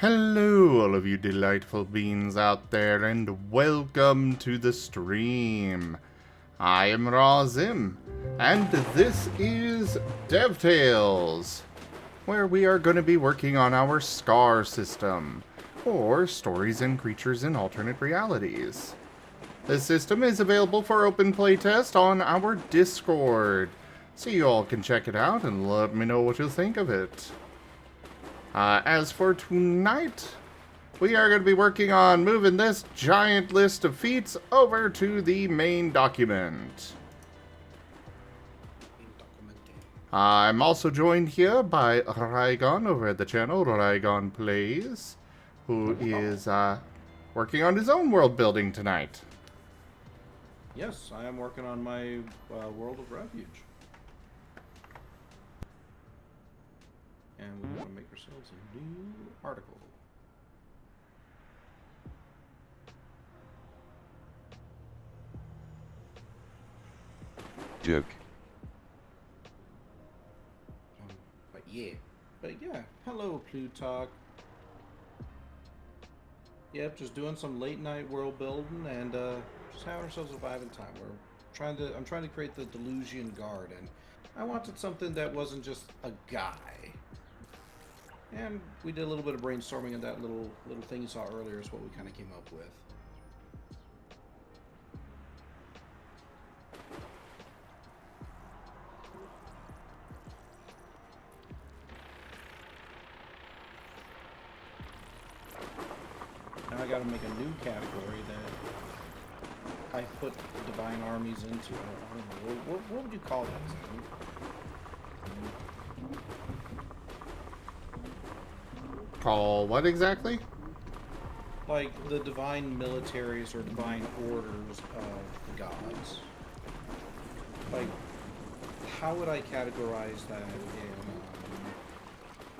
Hello, all of you delightful beings out there, and welcome to the stream. I am Razim, and this is DevTales, where we are going to be working on our SCAR system, or Stories and Creatures in Alternate Realities. This system is available for open playtest on our Discord, so you all can check it out and let me know what you think of it. As for tonight, we are going to be working on moving this giant list of feats over to the main document. I'm also joined here by Raigon over at the channel, Raigon Plays, who is working on his own world building tonight. Yes, I am working on my World of Refuge. And we're going to make ourselves a new article. Joke. But yeah, hello Plutarch. Yep, just doing some late night world building and just having ourselves a vibing time. I'm trying to create the Delusion Guard, and I wanted something that wasn't just a guy. And we did a little bit of brainstorming, and that little thing you saw earlier is what we kind of came up with. Now I gotta make a new category that I put divine armies into. I don't know. What would you call that, Sam? Call what exactly? Like the divine militaries or divine orders of the gods. Like, how would I categorize that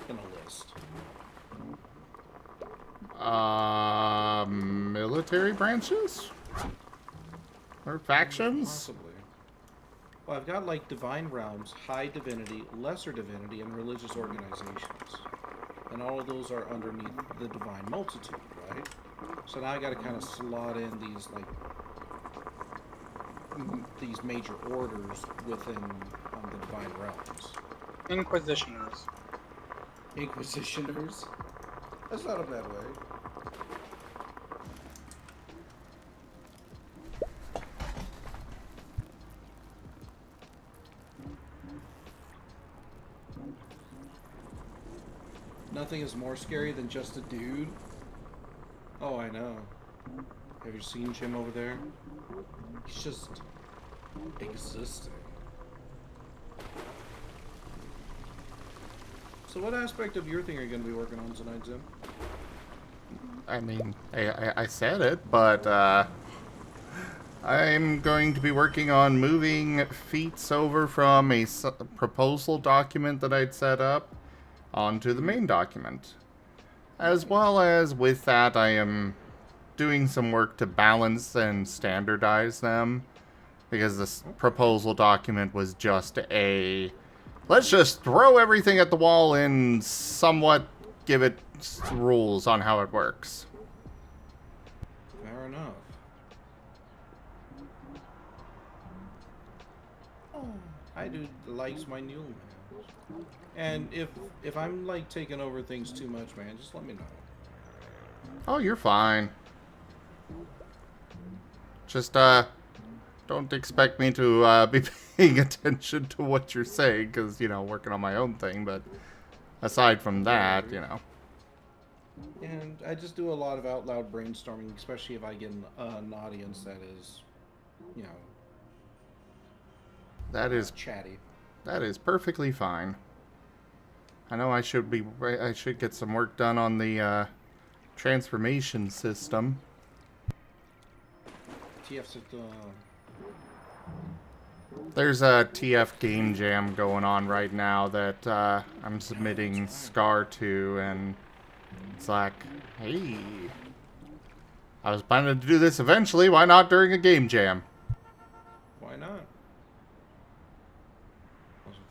in a list? Military branches? Or factions? Possibly. Well, I've got like divine realms, high divinity, lesser divinity, and religious organizations. And all of those are underneath the divine multitude, right? So now I got to kind of slot in these like these major orders within the divine realms. Inquisitioners. Inquisitioners. That's not a bad way. Nothing is more scary than just a dude. Oh, I know. Have you seen Jim over there? He's just existing. So what aspect of your thing are you going to be working on tonight, Jim? I mean, I said it, but I'm going to be working on moving Feats over from a proposal document that I'd set up onto the main document. As well as with that, I am doing some work to balance and standardize them, because this proposal document was just a let's just throw everything at the wall and somewhat give it rules on how it works. Fair enough. Oh, I do likes my new man. And if I'm like taking over things too much, man, just let me know. Oh, you're fine. Just don't expect me to be paying attention to what you're saying, because, you know, working on my own thing, but aside from that, you know. And I just do a lot of out loud brainstorming, especially if I get an audience that is, you know, That is chatty. That is perfectly fine. I know I should get some work done on the transformation system. TF system. There's a TF game jam going on right now that I'm submitting SCAR to, and it's like, hey, I was planning to do this eventually, why not during a game jam? Why not?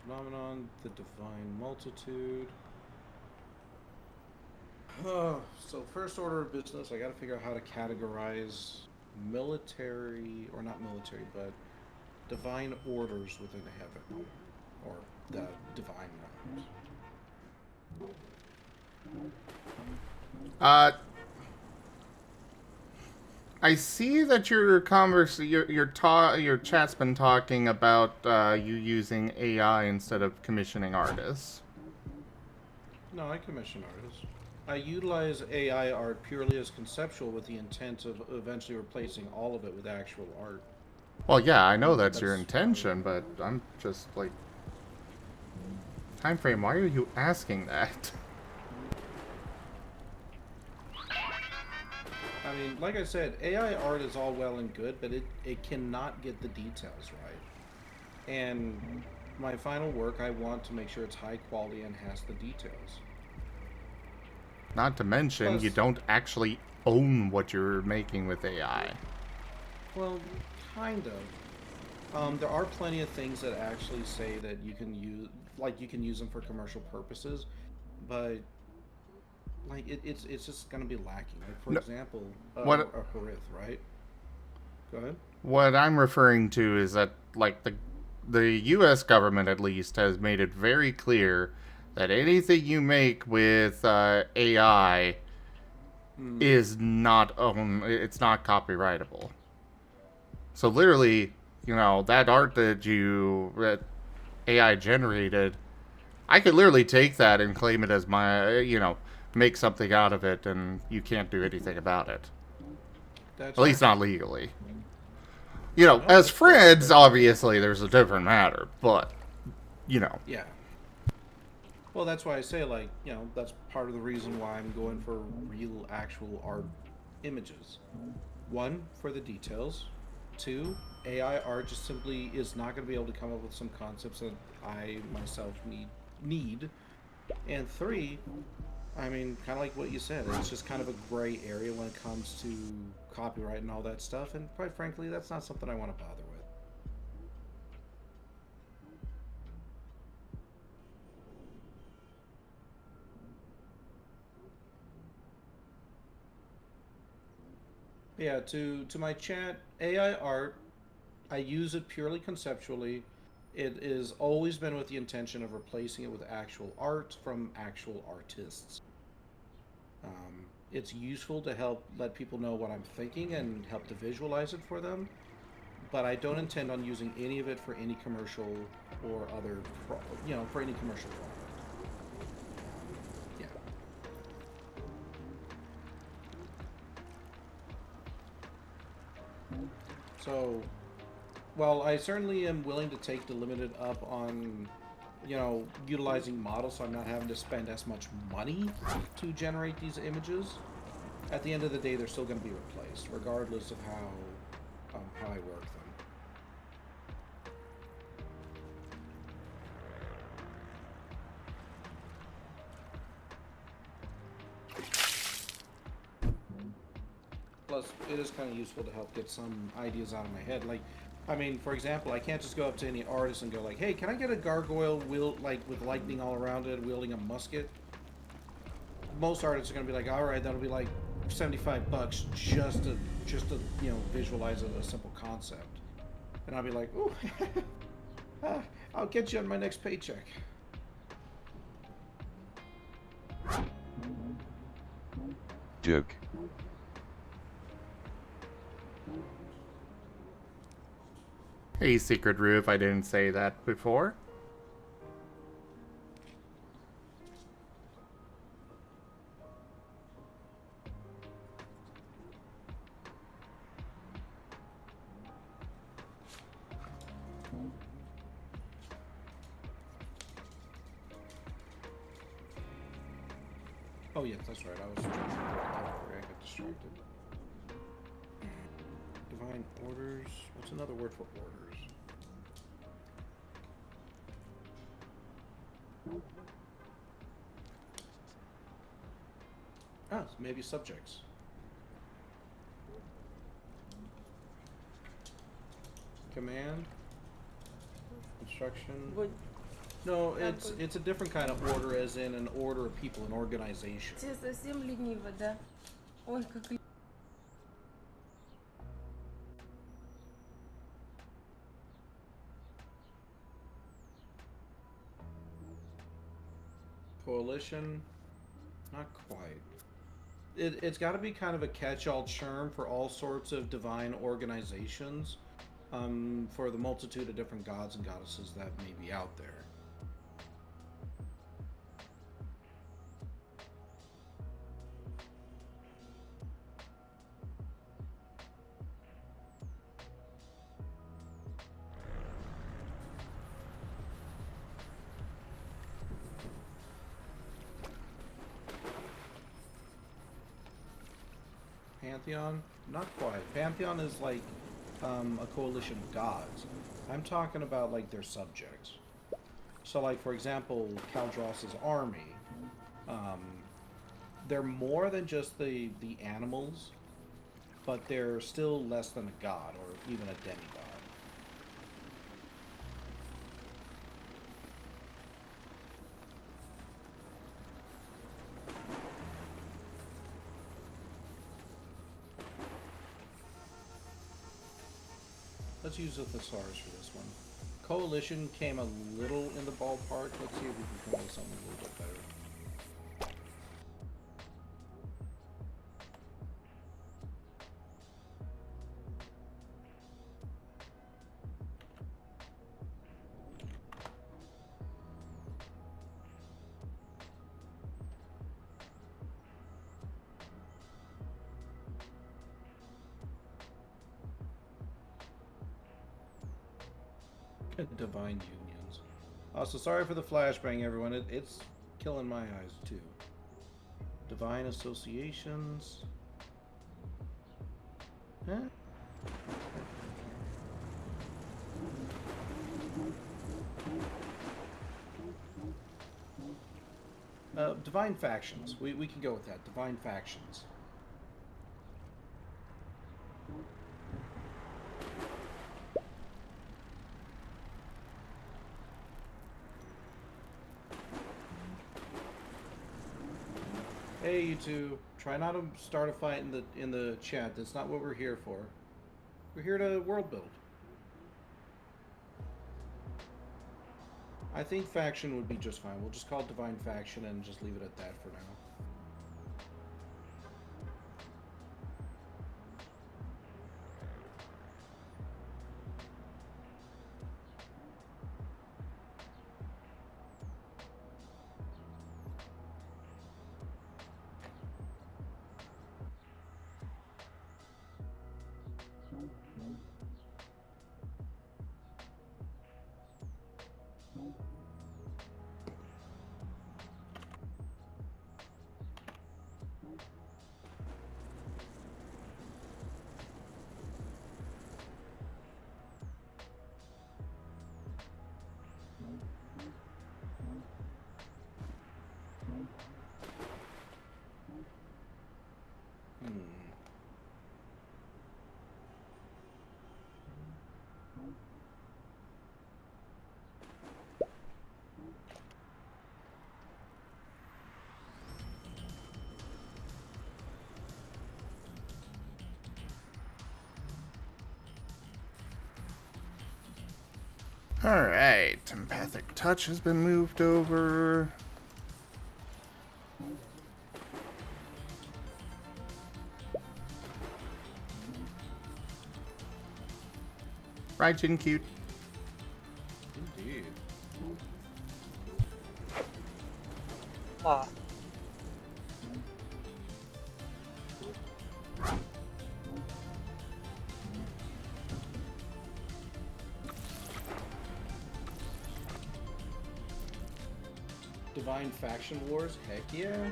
Phenomenon, the divine multitude. So first order of business, I got to figure out how to categorize military, or not military, but divine orders within heaven, or the divine realms. Uh, I see that your chat's been talking about you using AI instead of commissioning artists. No, I commission artists. I utilize AI art purely as conceptual with the intent of eventually replacing all of it with actual art. Well, yeah, I know that's your That's intention, but I'm just like, time frame. Why are you asking that? I mean, like I said, AI art is all well and good, but it cannot get the details right. And my final work, I want to make sure it's high quality and has the details. Not to mention, you Plus, don't actually own what you're making with AI. well, kind of. There are plenty of things that actually say that you can use, like you can use them for commercial purposes, but like it's just gonna be lacking. Like for No, example, what a Harith, right? Go ahead. what I'm referring to is that like the U.S. government at least has made it very clear that anything you make with AI Hmm. is not own. It's not copyrightable. So literally, that art that AI generated, I could literally take that and claim it as my, make something out of it, and you can't do anything about it. That's At least fair. not legally. No, As that's friends, fair. obviously, there's a different matter, but, you know. Yeah. Well, that's why I say, like, that's part of the reason why I'm going for real, actual art images. One, for the details. Two, AI art just simply is not going to be able to come up with some concepts that I myself need. And three, I mean, kind of like what you said, it's just kind of a gray area when it comes to copyright and all that stuff. And quite frankly, that's not something I want to bother with. Yeah, to my chat, AI art, I use it purely conceptually. It has always been with the intention of replacing it with actual art from actual artists. It's useful to help let people know what I'm thinking and help to visualize it for them, but I don't intend on using any of it for any commercial or other, for any commercial product. Yeah. So, well, I certainly am willing to take the limited up on, utilizing models so I'm not having to spend as much money to generate these images. At the end of the day, they're still going to be replaced, regardless of how I work them. Plus, it is kind of useful to help get some ideas out of my head. Like, I mean, for example, I can't just go up to any artist and go like, "Hey, can I get a gargoyle with lightning all around it, wielding a musket?" Most artists are gonna be like, "All right, that'll be like $75 just to visualize a simple concept," and I'll be like, "Ooh, I'll get you on my next paycheck." Duke. Hey, Secret Roof, I didn't say that before. Oh yeah, that's right. I was trying to do that category. I got distracted. Divine orders. What's another word for orders? Ah, maybe subjects. Command. Instruction. What? No, it's a different kind of order, as in an order of people, an organization. Ție совсем лениво, да? Ой, как Coalition, not quite. It's got to be kind of a catch-all term for all sorts of divine organizations, for the multitude of different gods and goddesses that may be out there. Pantheon? Not quite. Pantheon is like a coalition of gods. I'm talking about like their subjects. So, like for example, Kaldros's army. They're more than just the animals, but they're still less than a god or even a demigod. Let's use a thesaurus for this one. Coalition came a little in the ballpark. Let's see if we can come up with something a little bit better. Divine unions. Also, sorry for the flashbang, everyone. It's killing my eyes, too. Divine associations. Huh? Divine factions. We can go with that. Divine factions. Hey, you two. Try not to start a fight in the chat. That's not what we're here for. We're here to world build. I think faction would be just fine. We'll just call it Divine Faction and just leave it at that for now. Alright, empathic touch has been moved over. Right, Jin Cute. Indeed. Ah, Divine Faction Wars? Heck yeah.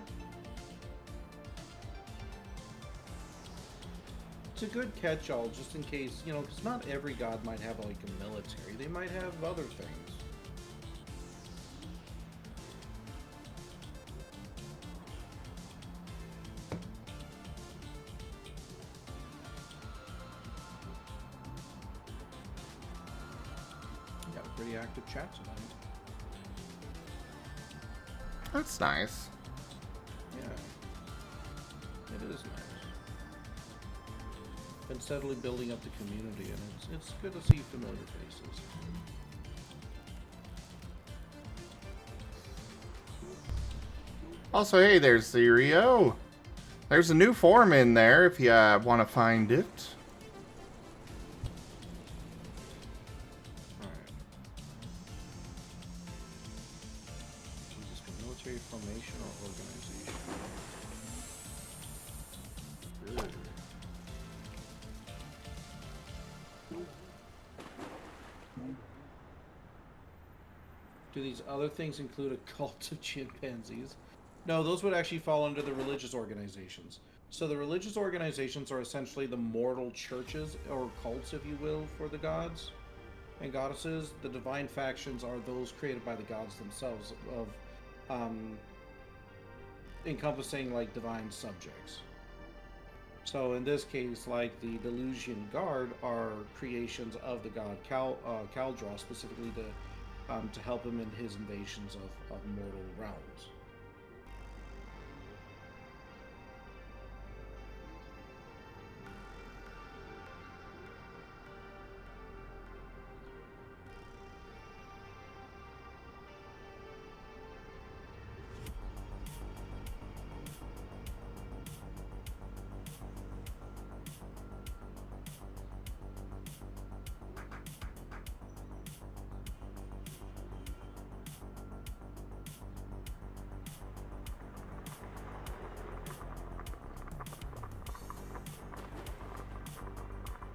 It's a good catch-all, just in case, you know, because not every god might have, like, a military. They might have other things. Got a pretty active chat tonight. That's nice. Yeah. It is nice. Been steadily building up the community, and it's good to see familiar faces. Also, hey, there's Zerio. There's a new form in there if you want to find it. Alright. Jesus, military formation or organization? Ugh. Do these other things include a cult of chimpanzees? No, those would actually fall under the religious organizations. So the religious organizations are essentially the mortal churches, or cults, if you will, for the gods and goddesses. The divine factions are those created by the gods themselves, of encompassing like divine subjects. So in this case, like the Delusion Guard are creations of the god Kaldra, specifically to help him in his invasions of mortal realms.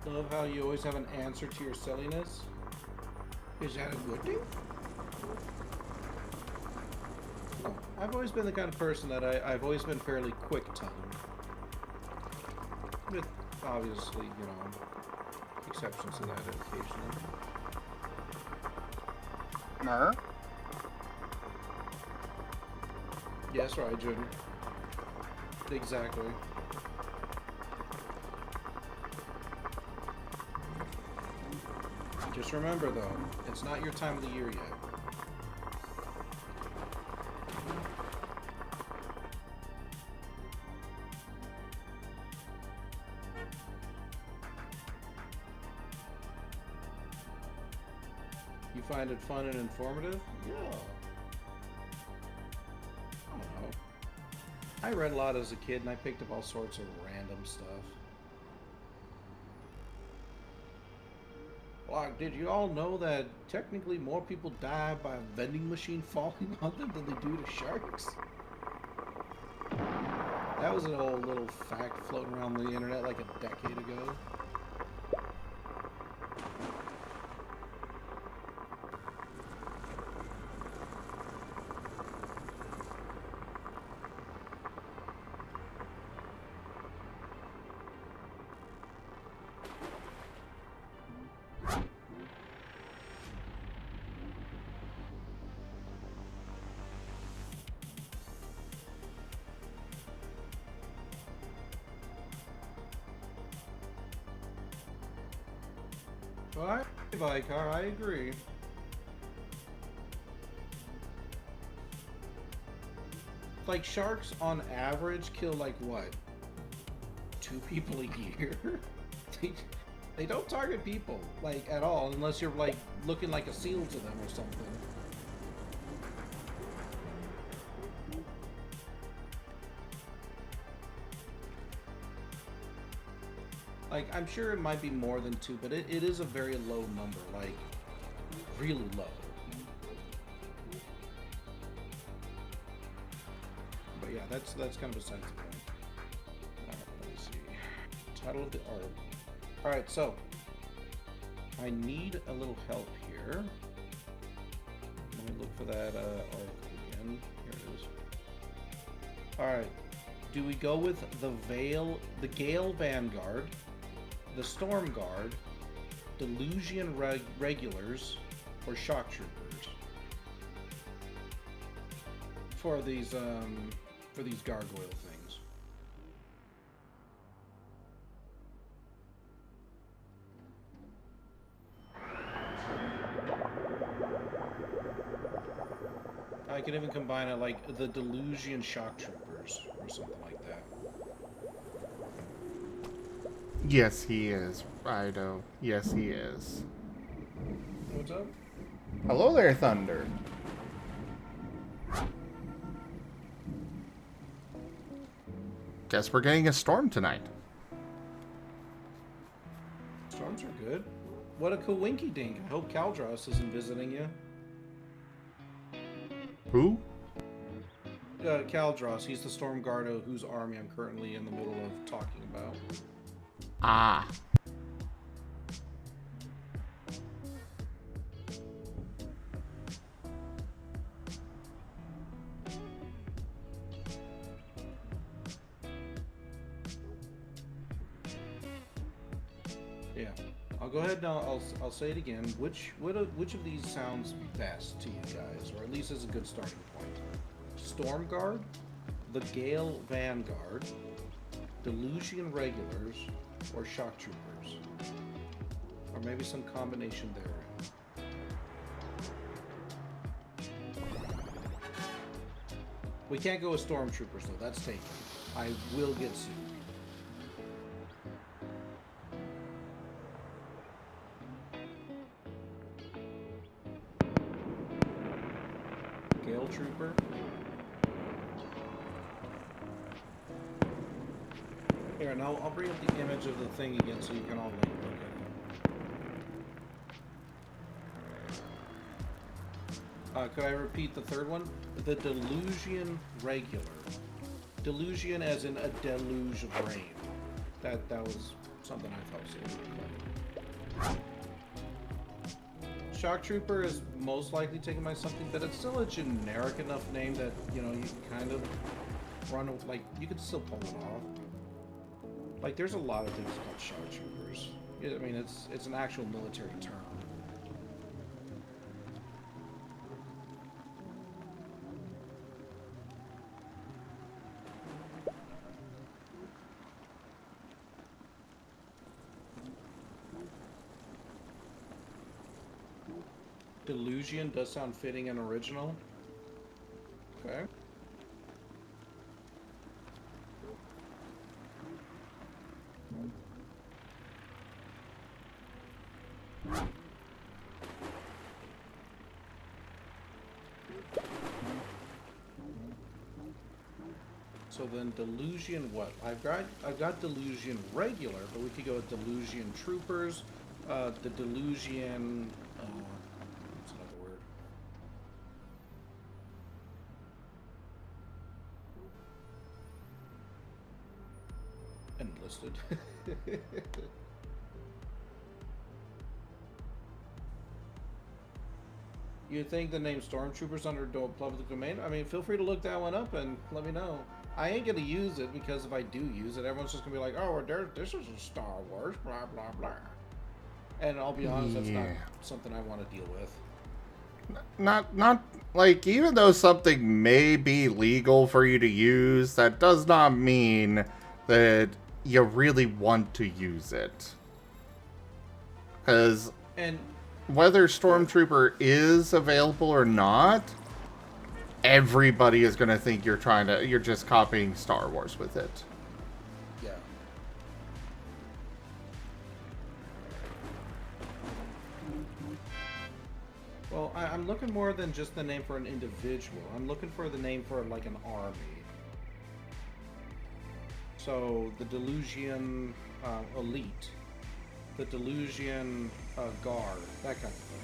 Love how you always have an answer to your silliness. Is that a good thing? No, I've always been the kind of person that I've always been fairly quick-tongued. With, obviously, you know, exceptions to that occasionally. No? Yes, right, Junior. Exactly. Just remember, though, it's not your time of the year yet. You find it fun and informative? Yeah. I don't know. I read a lot as a kid, and I picked up all sorts of random stuff. Like, did you all know that technically more people die by a vending machine falling on them than they do to sharks? That was an old little fact floating around the internet like a decade ago. Alright, Vicar, I agree. Like, sharks on average kill, like, what? 2 people a year? they don't target people, like, at all, unless you're, like, looking like a seal to them or something. Like, I'm sure it might be more than 2, but it is a very low number, like, really low. But yeah, that's kind of besides the point. Alright, let me see. Title of the article. Alright, so, I need a little help here. Let me look for that article again. Here it is. Alright, do we go with the Gale Vanguard, the Storm Guard, Delusion Regulars, or Shock Troopers for these gargoyle things? I could even combine it like the Delusion Shock Troopers or something like that. Yes, he is, Rido. Yes, he is. What's up? Hello there, Thunder. Guess we're getting a storm tonight. Storms are good. What a coinky dink. I hope Caldros isn't visiting you. Who? Caldros, he's the Storm Guardo whose army I'm currently in the middle of talking about. Ah. Yeah, I'll go ahead and I'll say it again. Which of these sounds best to you guys, or at least is a good starting point? Storm Guard, the Gale Vanguard, Delusion Regulars, or Shock Troopers, or maybe some combination therein. We can't go with Stormtroopers though. That's taken. I will get sued. Gale Trooper. Here, and I'll bring up the image of the thing again so you can all like look at it. Could I repeat the third one? The Delusion Regular. Delusion as in a deluge of rain. That was something I thought was really good. Shock Trooper is most likely taken by something, but it's still a generic enough name that, you know, you can kind of run, like, you could still pull it off. Like, there's a lot of things called Shock Troopers. I mean, it's an actual military term. Delusion does sound fitting and original. Okay. So then Delusion what? I've got Delusion Regular, but we could go with Delusion Troopers, the Delusion what's another word? Enlisted. You think the name Stormtroopers under public domain? I mean, feel free to look that one up and let me know. I ain't gonna use it because if I do use it, everyone's just gonna be like, "Oh, this is a Star Wars, blah blah blah." And I'll be honest, that's not something I want to deal with. Not like, even though something may be legal for you to use, that does not mean that you really want to use it. Because whether Stormtrooper is available or not, everybody is going to think you're just copying Star Wars with it. Yeah. Well, I'm looking more than just the name for an individual. I'm looking for the name for like an army. So the Delusion Elite, the Delusion Guard, that kind of thing.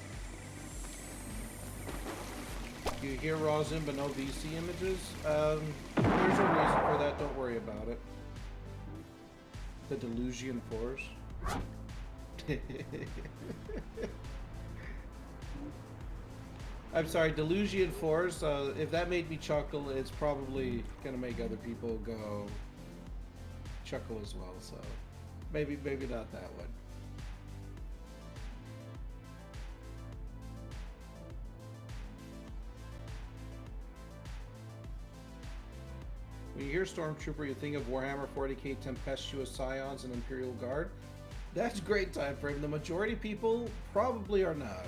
You hear raw Zim but no VC images? There's a reason for that, don't worry about it. The Delusion Force. I'm sorry, Delusion Force, if that made me chuckle, it's probably gonna make other people go chuckle as well, so maybe not that one. When you hear Stormtrooper, you think of Warhammer 40k Tempestuous Scions and Imperial Guard. That's a great time frame. The majority of people probably are not.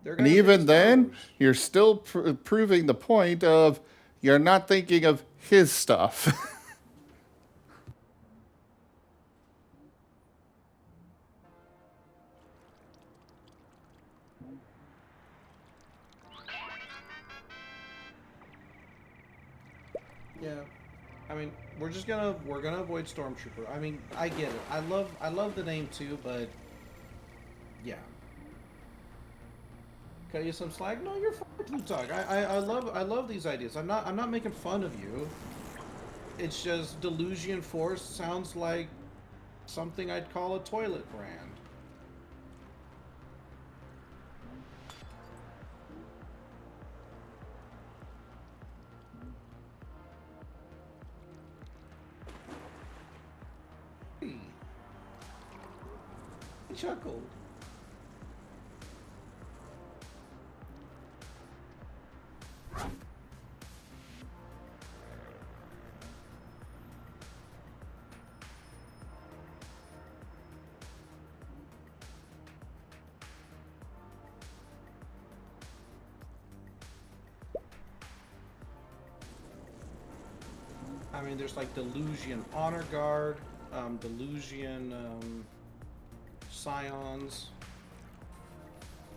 They're And gonna pick even Star then, Wars. you're still proving the point of you're not thinking of his stuff. Yeah. I mean, we're gonna avoid Stormtrooper. I mean, I get it. I love the name too, but yeah. Cut you some slack? No, you're fine, Plutarch. I love these ideas. I'm not making fun of you. It's just Delusion Force sounds like something I'd call a toilet brand. Hey. He chuckled. I mean, there's like Delusion Honor Guard, Delusion Scions.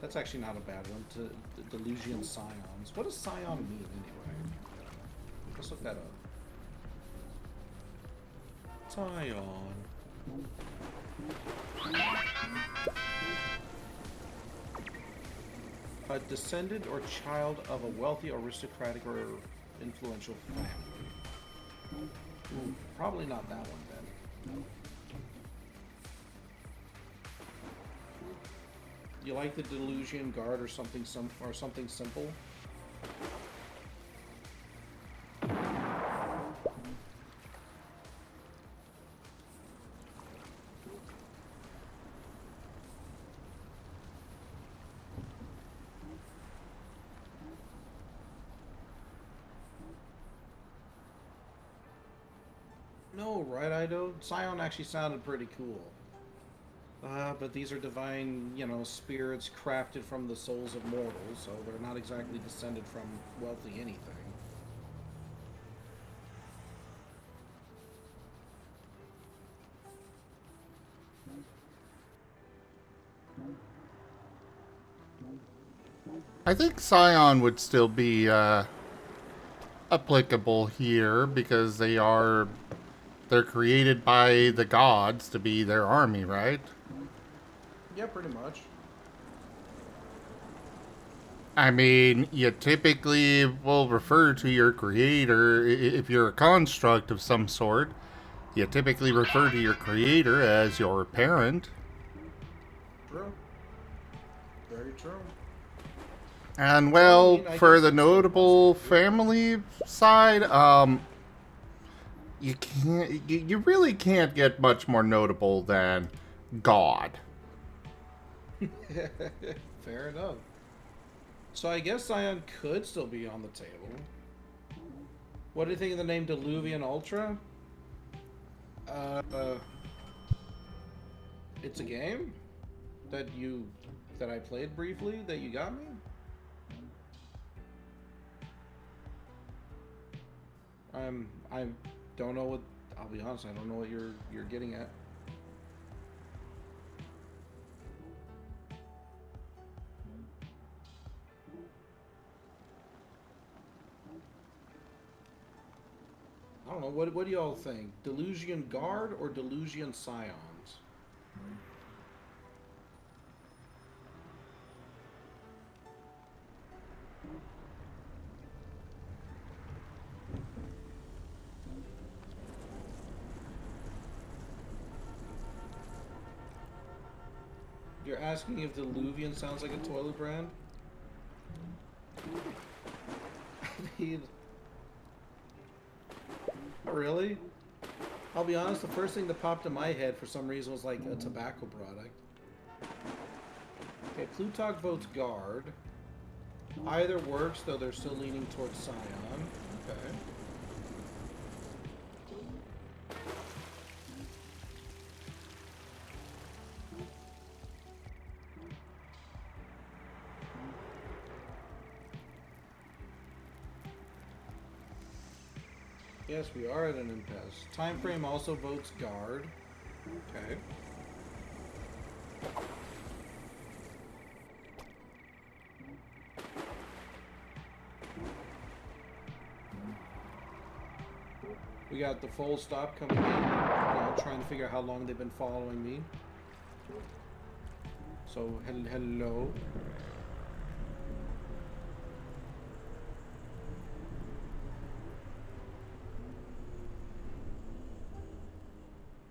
That's actually not a bad one. Delusion Scions. What does Scion mean anyway? Let's look that up. Scion. A descendant or child of a wealthy, aristocratic, or influential family. Ooh, probably not that one then. You like the Delusion Guard or something simple? No, right, Ido? Scion actually sounded pretty cool. But these are divine, you know, spirits crafted from the souls of mortals, so they're not exactly descended from wealthy anything. I think Scion would still be applicable here because they're created by the gods to be their army, right? Yeah, pretty much. I mean, you typically will refer to your creator if you're a construct of some sort. You typically refer to your creator as your parent. True. Very true. And Well, I well, mean, I for guess the it's still notable possible. family side, you really can't get much more notable than God. Fair enough. So I guess Scion could still be on the table. What do you think of the name Diluvian Ultra? Uh, it's a game that I played briefly that you got me. I don't know what. I'll be honest. I don't know what you're getting at. I don't know. What do y'all think? Delusion Guard or Delusion Scions? You're asking if Diluvian sounds like a toilet brand? I mean, really? I'll be honest, the first thing that popped in my head for some reason was like a tobacco product. Okay, Plutarch votes Guard. Either works, though they're still leaning towards Scion. Okay. Yes, we are at an impasse. Time frame also votes guard. Okay. We got the full stop coming in. Trying to figure out how long they've been following me. So, hello.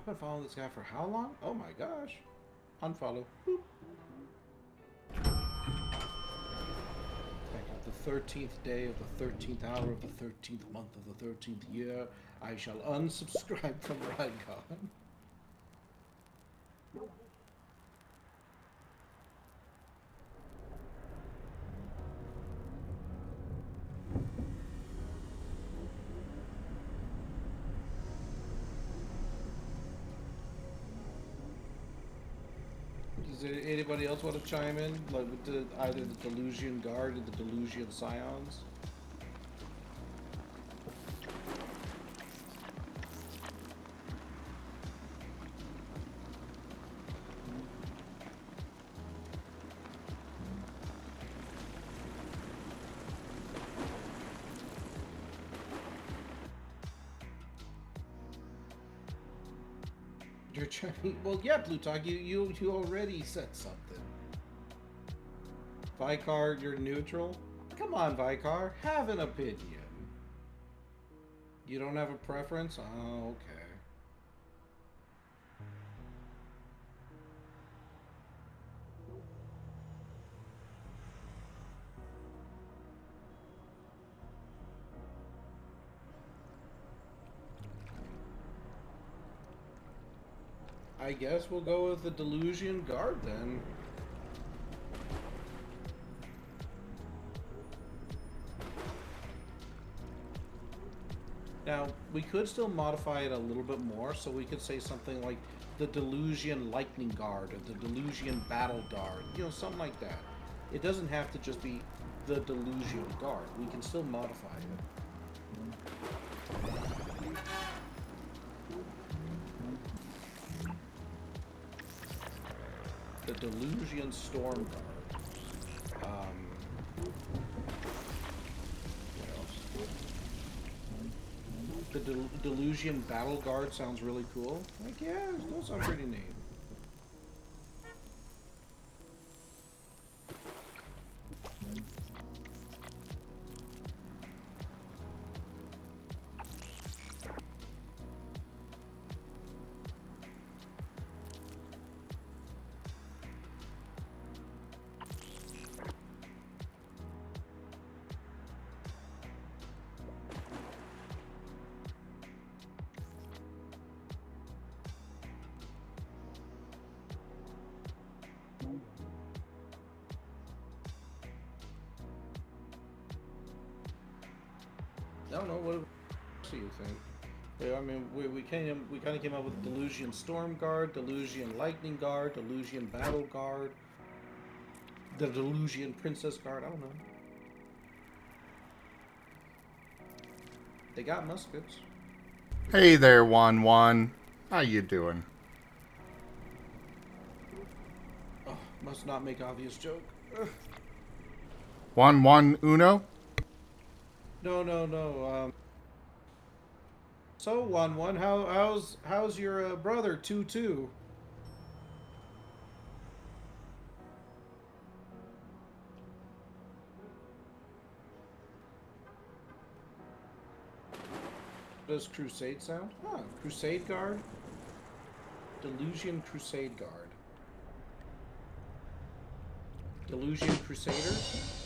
I've been following this guy for how long? Oh my gosh. Unfollow. Boop. Back at the 13th day of the 13th hour of the 13th month of the 13th year, I shall unsubscribe from Rhydgon. Does anybody else want to chime in? Like with either the Delusion Guard or the Delusion Scions? You're chiming. Well, yeah, Plutarch, you already said something. Vicar, you're neutral. Come on, Vicar, have an opinion. You don't have a preference? Oh, okay. I guess we'll go with the Delusion Guard then. Now, we could still modify it a little bit more, so we could say something like the Delusion Lightning Guard or the Delusion Battle Guard, you know, something like that. It doesn't have to just be the Delusion Guard. We can still modify it. The Delusion Storm Guard. What else? The Delusion Battle Guard sounds really cool. Like, yeah, those sound pretty neat. I don't know, what do you think? Yeah, I mean, we kind of came up with Delusion Storm Guard, Delusion Lightning Guard, Delusion Battle Guard, the Delusion Princess Guard. I don't know. They got muskets. Hey there, Juan. How you doing? Oh, must not make obvious joke. Ugh. Juan Uno? No. So one, how's your brother 2-2? Does Crusade sound? Huh, Crusade Guard? Delusion Crusade Guard. Delusion Crusaders?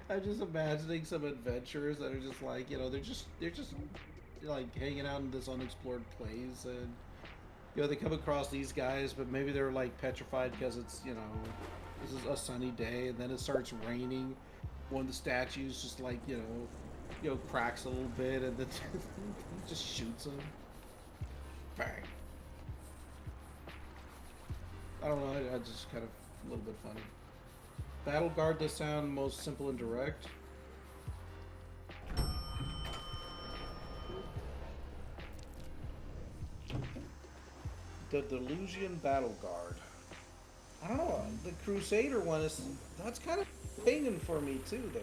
I'm just imagining some adventurers that are just like, they're just like hanging out in this unexplored place, and they come across these guys, but maybe they're like petrified because it's this is a sunny day, and then it starts raining. One of the statues just like cracks a little bit, and then just shoots him. Bang. I don't know. I just kind of a little bit funny. Battle guard does sound most simple and direct. The Delusion Battle Guard. I don't know. The Crusader one that's kind of banging for me too, though.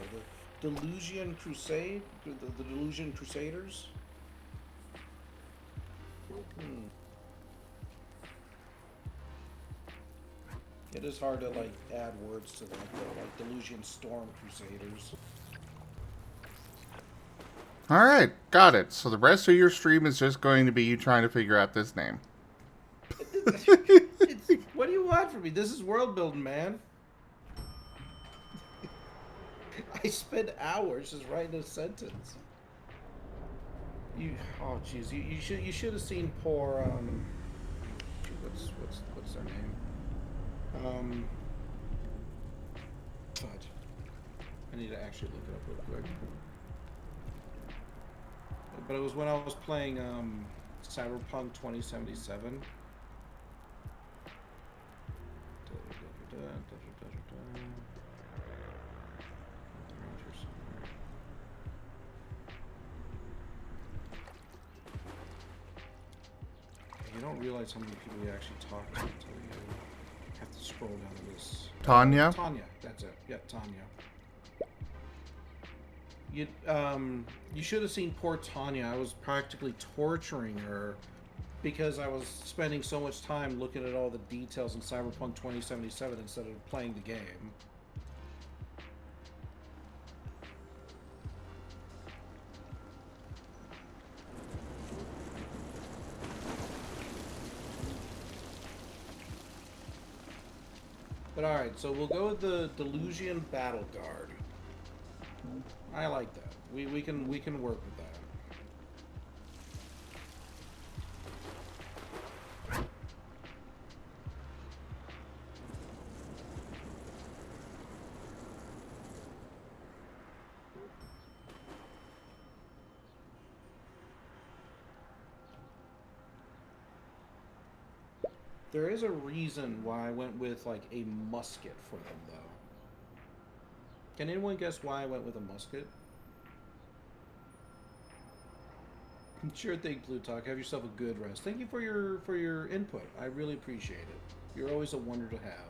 The Delusion Crusade, the Delusion Crusaders. It is hard to like add words to that, though, like Delusion Storm Crusaders. Alright, got it. So the rest of your stream is just going to be you trying to figure out this name. What do you want from me? This is world building, man. I spent hours just writing a sentence. Oh jeez, you should have seen poor what's their name? Fudge. I need to actually look it up real quick. But it was when I was playing Cyberpunk 2077. You don't realize how many people you actually talk to until you have to scroll down to this. Tanya? Tanya, that's it. Yeah, Tanya. You should have seen poor Tanya. I was practically torturing her because I was spending so much time looking at all the details in Cyberpunk 2077 instead of playing the game. But alright, so we'll go with the Delusion Battle Guard. I like that. We can work with that. There is a reason why I went with like a musket for them, though. Can anyone guess why I went with a musket? Sure thing, Plutarch. Have yourself a good rest. Thank you for your input. I really appreciate it. You're always a wonder to have.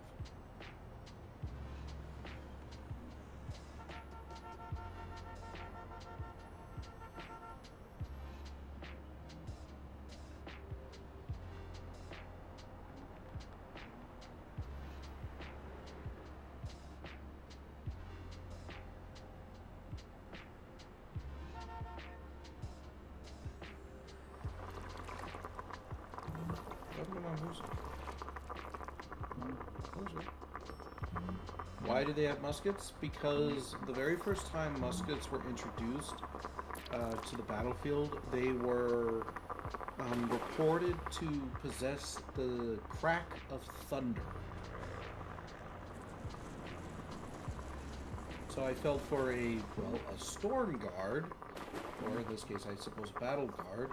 Why do they have muskets? Because the very first time muskets were introduced to the battlefield, they were reported to possess the crack of thunder. So I felt for a storm guard, or in this case I suppose battle guard,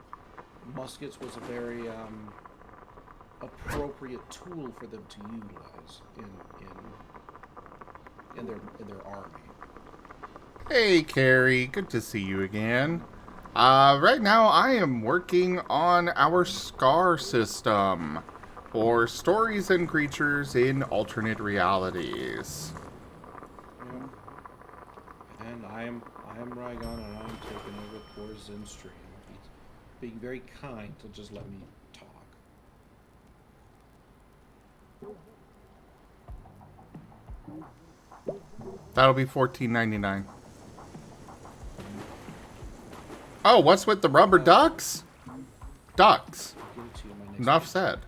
muskets was a very appropriate tool for them to utilize in their army. Hey, Carrie. Good to see you again. Right now I am working on our SCAR system for stories and creatures in alternate realities. Yeah. And I am Rygon, and I'm taking over poor Zen's stream. He's being very kind to just let me talk. That'll be $14.99. Oh, what's with the rubber ducks? Ducks. I'll give it to you in my next Enough video. said.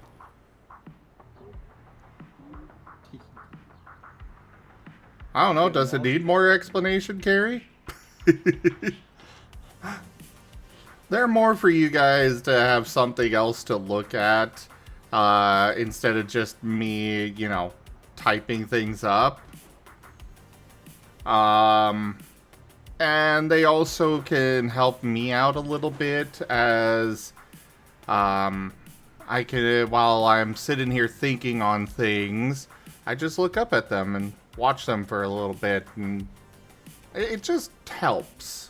I don't know. Good Does it analogy. need more explanation, Carrie? There are more for you guys to have something else to look at instead of just me, you know, typing things up. And they also can help me out a little bit as I can, while I'm sitting here thinking on things, I just look up at them and watch them for a little bit, and it just helps.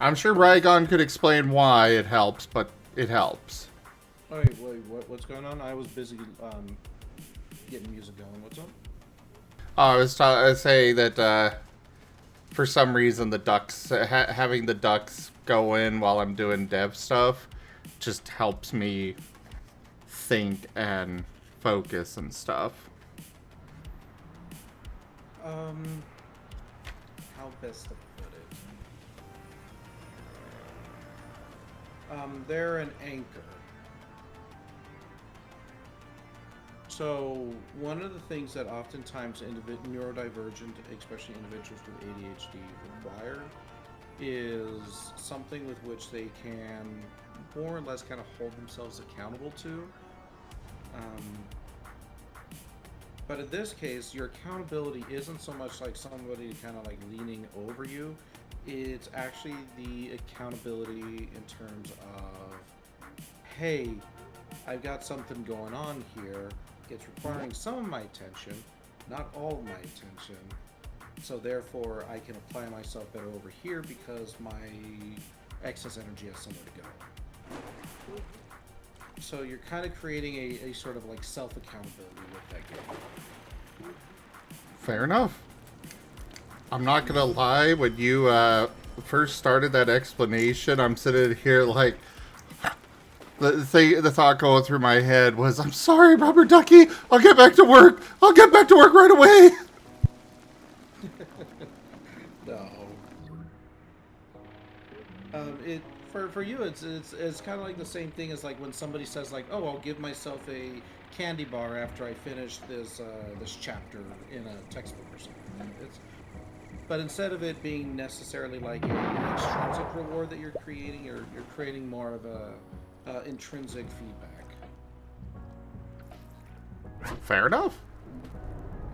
I'm sure Rygon could explain why it helps, but it helps. Oh, wait, what's going on? I was busy getting music going. What's up? I was saying that for some reason the ducks, having the ducks go in while I'm doing dev stuff, just helps me think and focus and stuff. How best to put it? They're an anchor. So one of the things that oftentimes neurodivergent, especially individuals with ADHD, require is something with which they can more or less kind of hold themselves accountable to. But in this case, your accountability isn't so much like somebody kind of like leaning over you. It's actually the accountability in terms of, hey, I've got something going on here. It's requiring some of my attention, not all of my attention. So therefore, I can apply myself better over here because my excess energy has somewhere to go. So you're kind of creating a sort of like self-accountability with that game. Fair enough. I'm not gonna lie, when you first started that explanation, I'm sitting here like, the thought going through my head was, I'm sorry, Rubber Ducky, I'll get back to work. I'll get back to work right away. No. It for you, it's kind of like the same thing as like when somebody says like, oh, I'll give myself a candy bar after I finish this this chapter in a textbook or something. But instead of it being necessarily like an extrinsic reward that you're creating, you're creating more of a intrinsic feedback. Fair enough.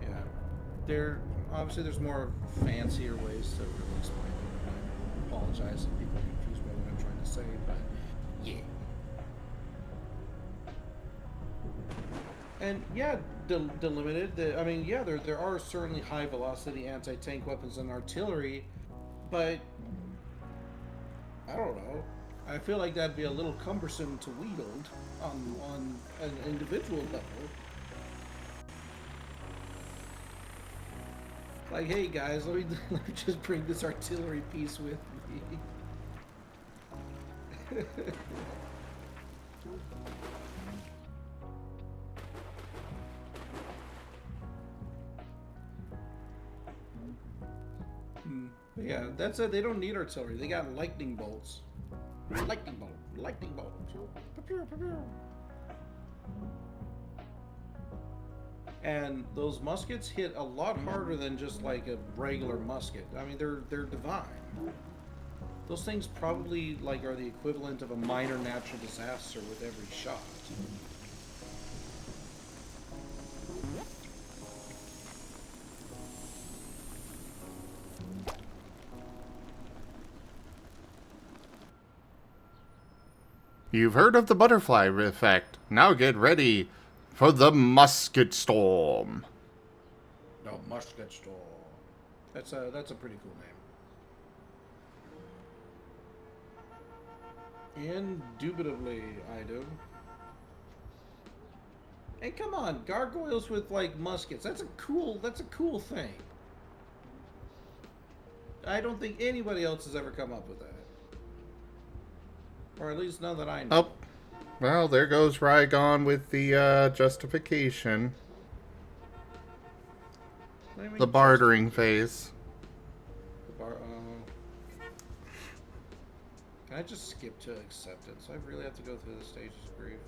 Yeah. There's more fancier ways to really explain it. I apologize if people are confused by what I'm trying to say, but yeah. And yeah, delimited. There are certainly high velocity anti-tank weapons and artillery, but I don't know. I feel like that'd be a little cumbersome to wield on an individual level. Like, hey guys, let me just bring this artillery piece with me. Yeah, that's it. They don't need artillery. They got lightning bolts. Lightning bolt. Lightning bolt. And those muskets hit a lot harder than just like a regular musket. I mean, they're divine. Those things probably like are the equivalent of a minor natural disaster with every shot. You've heard of the butterfly effect. Now get ready for the musket storm. No, musket storm. That's a pretty cool name. Indubitably, I do. And come on, gargoyles with like muskets. That's a cool thing. I don't think anybody else has ever come up with that. Or at least none that I know. Oh, well, there goes Rygon with the justification. The bartering phase. Can I just skip to acceptance? I really have to go through the stages of grief.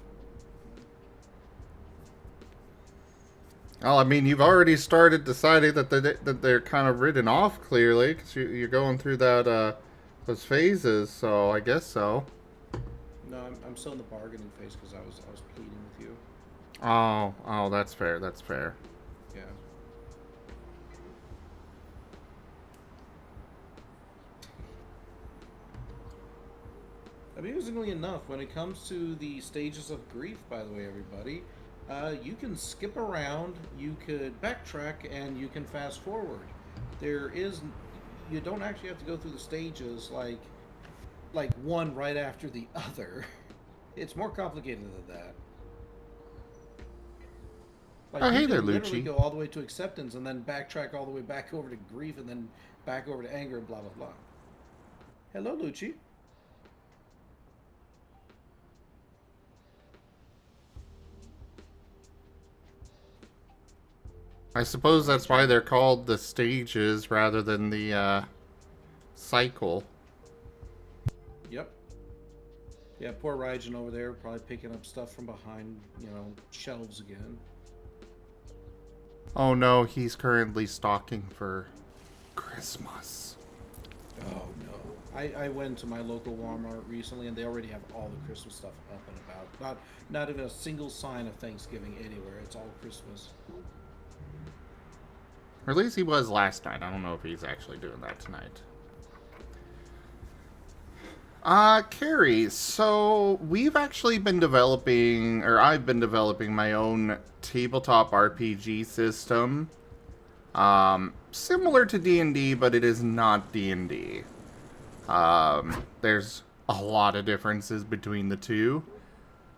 Well, I mean, you've already started deciding that they're kind of written off clearly, because you're going through that those phases. So I guess so. No, I'm still in the bargaining phase because I was pleading with you. Oh, that's fair. That's fair. Yeah. Amusingly enough, when it comes to the stages of grief, by the way, everybody, you can skip around, you could backtrack, and you can fast forward. There is, you don't actually have to go through the stages like one right after the other. It's more complicated than that. Like Oh, you hey there, can literally Lucci. go all the way to acceptance and then backtrack all the way back over to grief and then back over to anger and blah blah blah. Hello, Lucci. I suppose that's why they're called the stages rather than the cycle. Yep. Yeah, poor Raijin over there, probably picking up stuff from behind, shelves again. Oh no, he's currently stocking for Christmas. Oh no. I went to my local Walmart recently and they already have all the Christmas stuff up and about. Not even a single sign of Thanksgiving anywhere. It's all Christmas. Or at least he was last night. I don't know if he's actually doing that tonight. Carrie, so we've actually been developing, or I've been developing my own tabletop RPG system. Similar to D&D, but it is not D&D. There's a lot of differences between the two.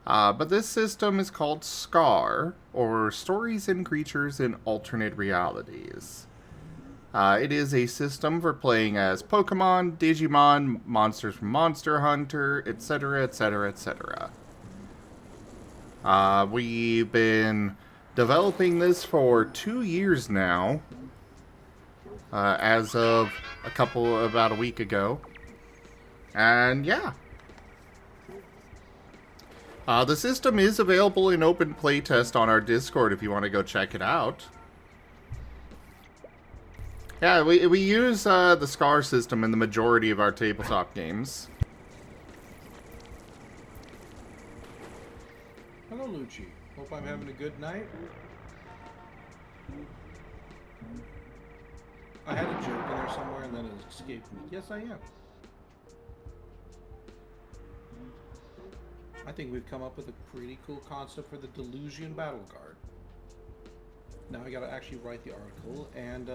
But this system is called SCAR, or Stories and Creatures in Alternate Realities. It is a system for playing as Pokemon, Digimon, monsters from Monster Hunter, etc., etc., etc. We've been developing this for 2 years now, as of about a week ago. And yeah. The system is available in open playtest on our Discord if you want to go check it out. Yeah, we use the SCAR system in the majority of our tabletop games. Hello, Lucci. Hope I'm having a good night. I had a joke in there somewhere and then it escaped me. Yes, I am. I think we've come up with a pretty cool concept for the Delusion Battle Guard. Now I gotta actually write the article, and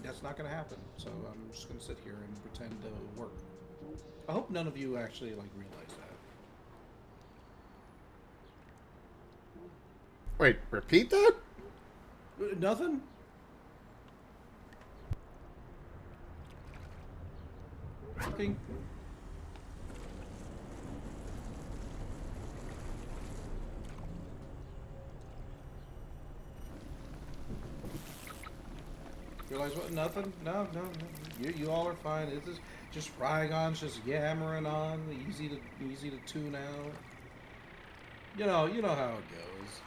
that's not gonna happen. So I'm just gonna sit here and pretend to work. I hope none of you actually realize that. Wait, repeat that? Nothing? Nothing. Realize what? Nothing? No. You all are fine. It's just Rygons just yammering on, easy to tune out. You know how it goes.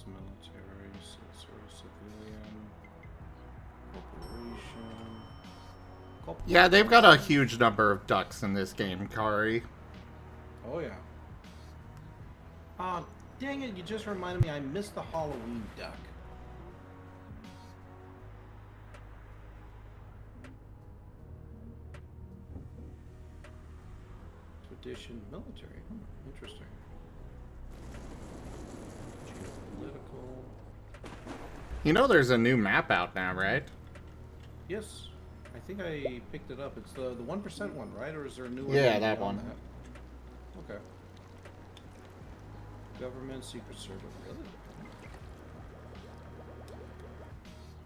Military, civilian, corporation. Yeah, they've got a huge number of ducks in this game, Kari. Oh yeah. Ah, dang it! You just reminded me. I missed the Halloween duck. edition military. Interesting. Geopolitical. You know there's a new map out now, right? Yes. I think I picked it up. It's the 1% one, right? Or is there a new one? Yeah, that beyond one. that? Okay. Government, Secret Service. Really?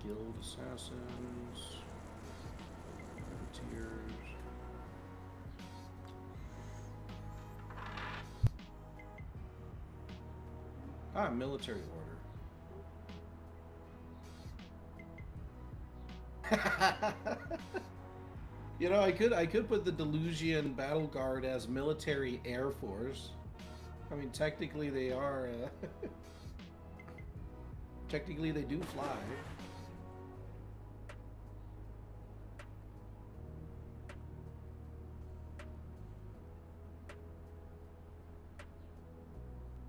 Guild Assassins. Privateers. Ah, military order. You know, I could put the Delusion Battle Guard as military air force. I mean, technically they are. Technically they do fly.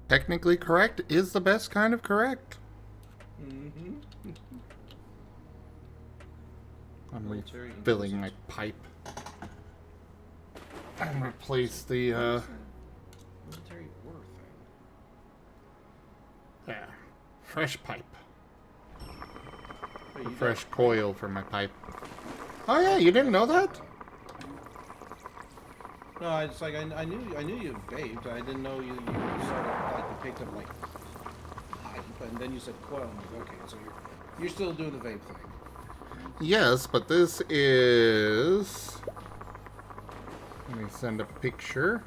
Technically correct is the best kind of correct. Mm-hmm. I'm Military refilling my pipe. And replace the, Military order thing. yeah, fresh pipe. Wait, you Fresh coil for my pipe. Oh yeah, you didn't know that? No, it's like I knew you vaped. I didn't know you started like you picked up like pipe, and then you said coil. I'm like, okay, so you're still doing the vape thing. Yes, but this is... Let me send a picture.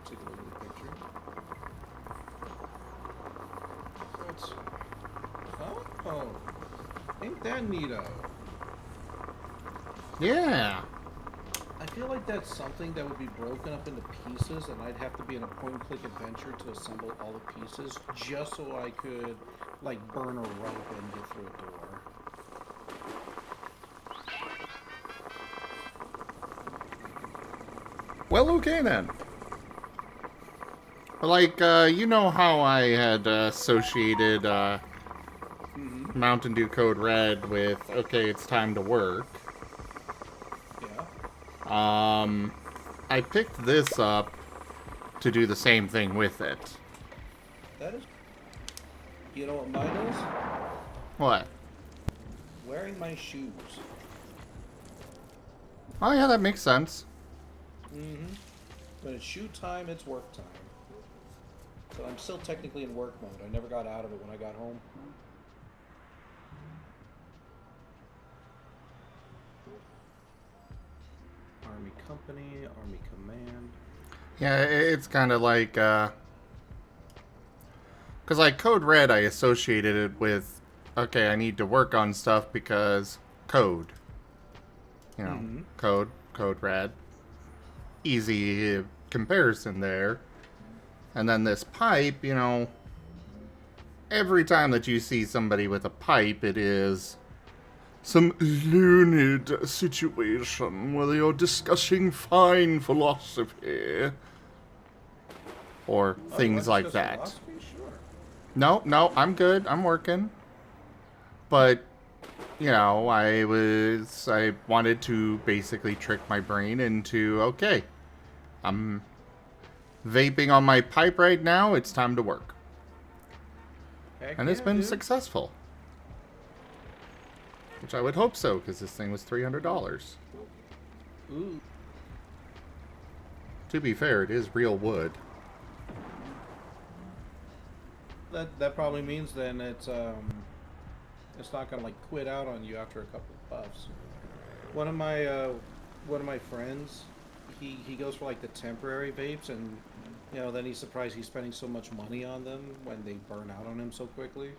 Take a look at the picture. What's... Oh, ain't that neato? Yeah. I feel like that's something that would be broken up into pieces, and I'd have to be in a point-and-click adventure to assemble all the pieces, just so I could, like, burn a rope and get through a door. Well, okay then. Like, you know how I had associated Mountain Dew Code Red with, okay, it's time to work. Yeah. I picked this up to do the same thing with it. That is... You know what mine is? What? Wearing my shoes. Oh yeah, that makes sense. Mm-hmm. When it's shoe time, it's work time. So I'm still technically in work mode. I never got out of it when I got home. Army Company, Army Command. Yeah, it's kind of like, because like Code Red, I associated it with, okay, I need to work on stuff because code. You know, code Red. Easy comparison there. And then this pipe, you know, every time that you see somebody with a pipe, it is some learned situation where you're discussing fine philosophy. Or things like that. Philosophy? Sure. No, I'm good. I'm working. But, you know, I wanted to basically trick my brain into, okay, I'm vaping on my pipe right now. It's time to work. Heck And it's yeah, been dude. successful. Which I would hope so, because this thing was $300. Ooh. To be fair, it is real wood. That probably means then it's not gonna like quit out on you after a couple of puffs. One of my friends, he goes for like the temporary vapes, and you know then he's surprised he's spending so much money on them when they burn out on him so quickly.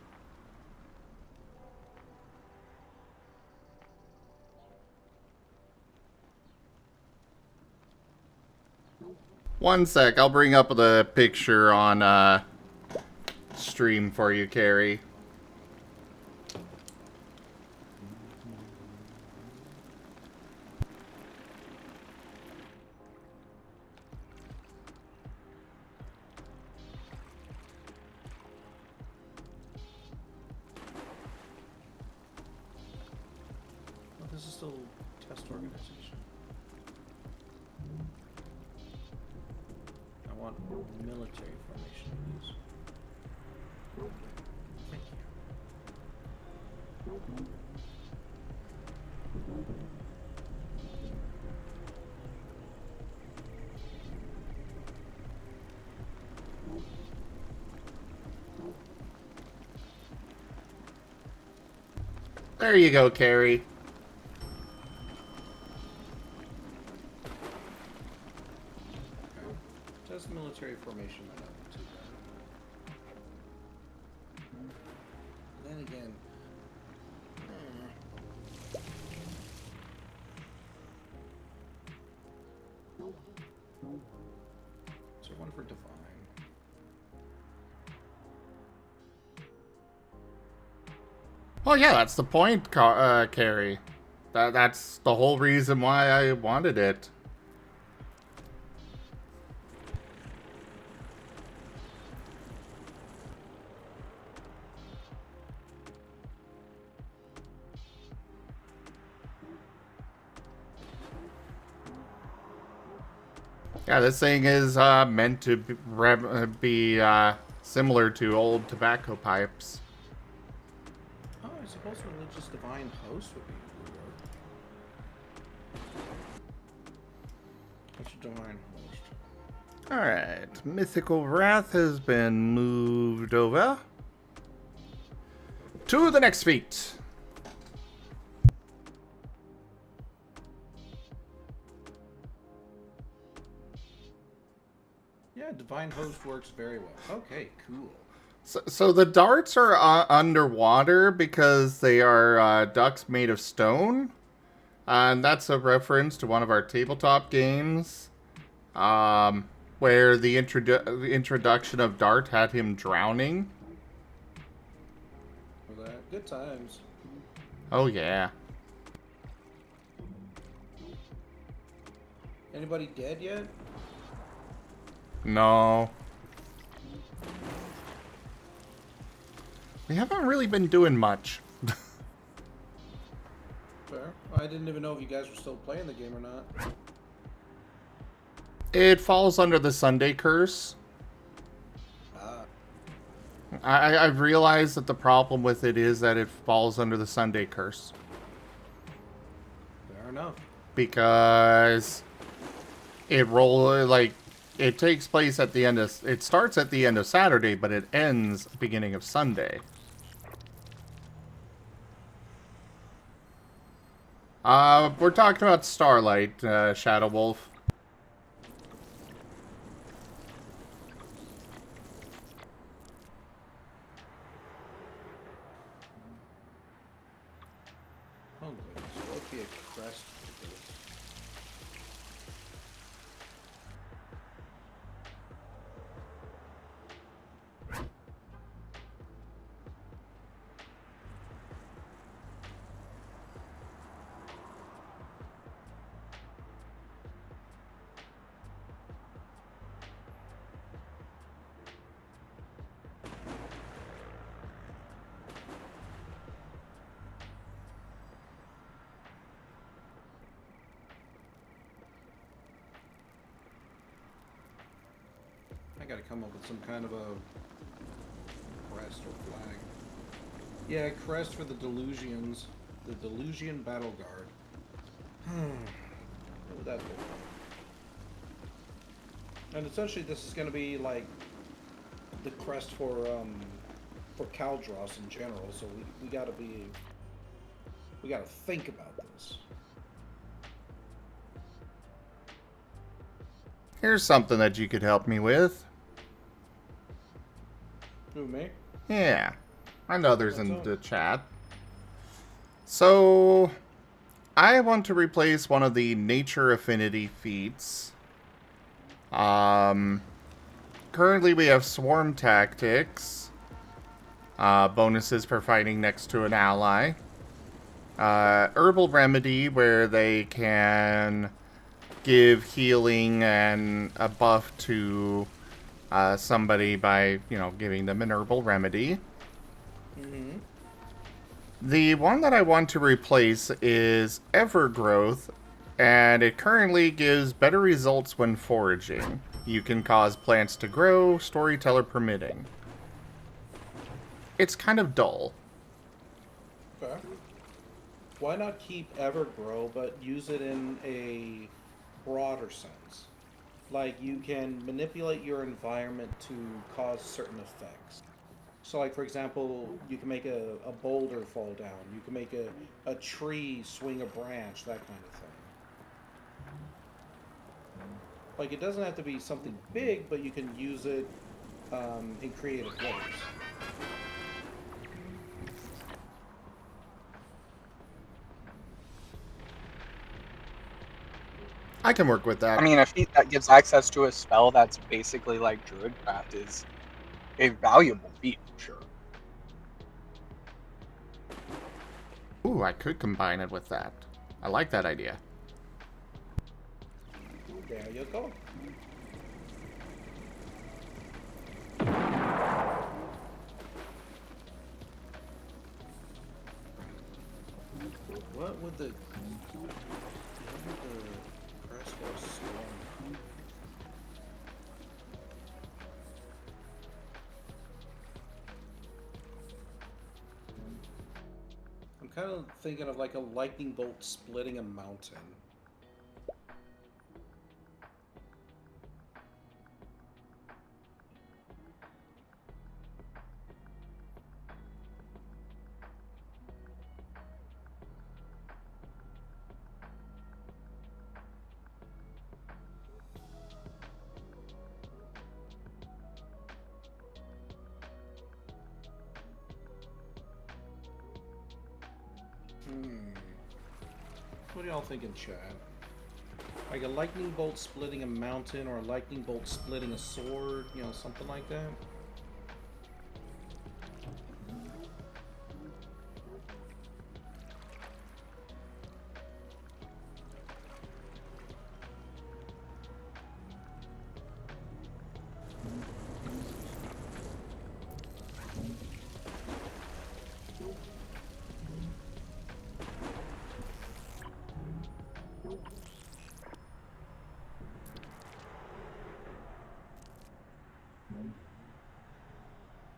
One sec, I'll bring up the picture on stream for you, Carrie. Oh, this is still test organization. military formation, please. Thank you. There you go, Carrie. Okay. Just military formation, I don't too bad. Then again, is there one for divine? Well, yeah, that's the point, Carrie. That's the whole reason why I wanted it. Yeah, this thing is meant to be similar to old tobacco pipes. Oh, I suppose religious divine host would be good. What's your divine host? Alright, Mythical Wrath has been moved over to the next feat. Yeah, divine host works very well. Okay, cool. So the darts are underwater because they are ducks made of stone. And that's a reference to one of our tabletop games. Where the introduction of Dart had him drowning. For that, good times. Oh, yeah. Anybody dead yet? No. We haven't really been doing much. Fair. I didn't even know if you guys were still playing the game or not. It falls under the Sunday curse. I've realized that the problem with it is that it falls under the Sunday curse. Fair enough. Because it takes place at the end of, it starts at the end of Saturday, but it ends beginning of Sunday. We're talking about Starlight, Shadow Wolf. Oh, good. So it'd be a crest for this. I gotta come up with some kind of a crest or flag. Yeah, crest for the Delusions. The Delusion Battle Guard. What would that be? And essentially this is gonna be like the crest for Caldross in general, so we gotta think about this. Here's something that you could help me with. Who, me? Yeah, and others in What's the up? chat. So, I want to replace one of the nature affinity feats. Currently we have swarm tactics. Bonuses for fighting next to an ally. Herbal remedy, where they can give healing and a buff to somebody by, giving them an herbal remedy. Mm-hmm. The one that I want to replace is Evergrowth, and it currently gives better results when foraging. You can cause plants to grow, storyteller permitting. It's kind of dull. Okay. Why not keep Evergrow, but use it in a broader sense? Like, you can manipulate your environment to cause certain effects. So, like, for example, you can make a boulder fall down. You can make a tree swing a branch, that kind of thing. Like, it doesn't have to be something big, but you can use it in creative ways. I can work with that. I mean, a feat that gives access to a spell that's basically like Druidcraft is a valuable feat for sure. Ooh, I could combine it with that. I like that idea. There you go. What would the Crestwell Storm? I'm kind of thinking of like a lightning bolt splitting a mountain. What do y'all think in chat? Like a lightning bolt splitting a mountain or a lightning bolt splitting a sword, you know, something like that?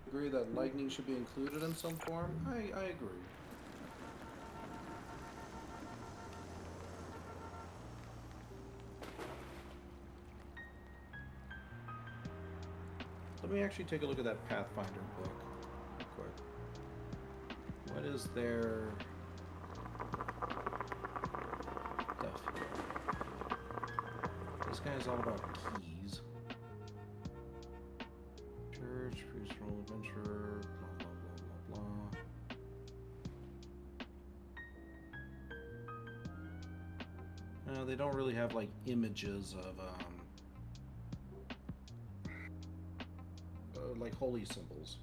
Agree that lightning should be included in some form? I agree. Let me actually take a look at that Pathfinder book real quick. What is their stuff here? This guy's all about keys. Church, priest, roll, adventurer, blah blah blah blah blah. They don't really have like images of like holy symbols.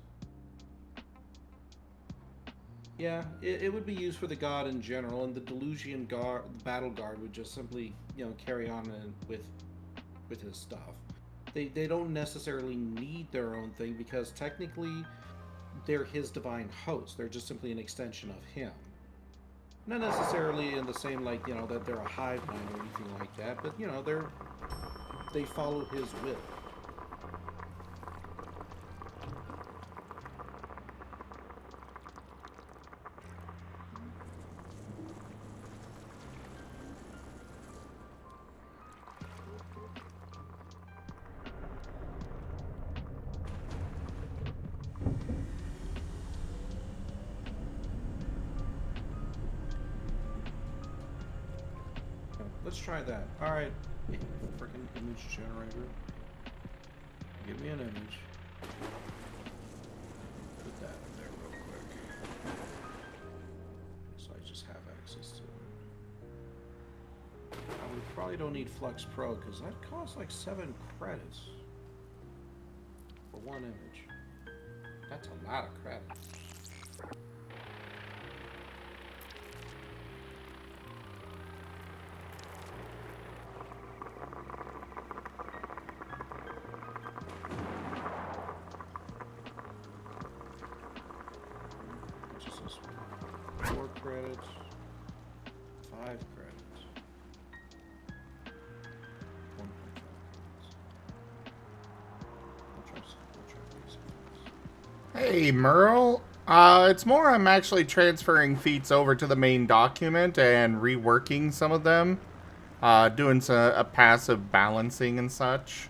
Yeah, it would be used for the god in general, and the Delusion guard, the battle guard, would just simply, you know, carry on with his stuff. They don't necessarily need their own thing because technically they're his divine host. They're just simply an extension of him. Not necessarily in the same, like, you know, that they're a hive mind or anything like that, but, you know, they follow his will. Let's try that. Alright. Freaking image generator. Give me an image. Put that in there real quick. So I just have access to it. Now, we probably don't need Flux Pro because that costs like 7 credits for one image. That's a lot of credits. Credits, 5 credits, 1.5 credits. Hey, Merle. It's more I'm actually transferring feats over to the main document and reworking some of them. Doing a passive balancing and such.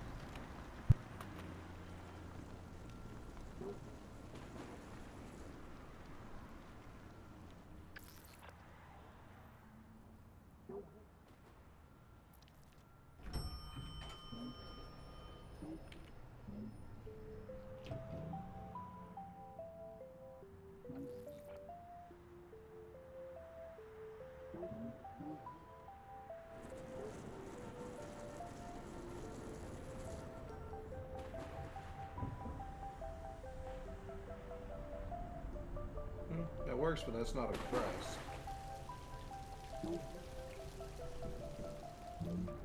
That works, but that's not a crest.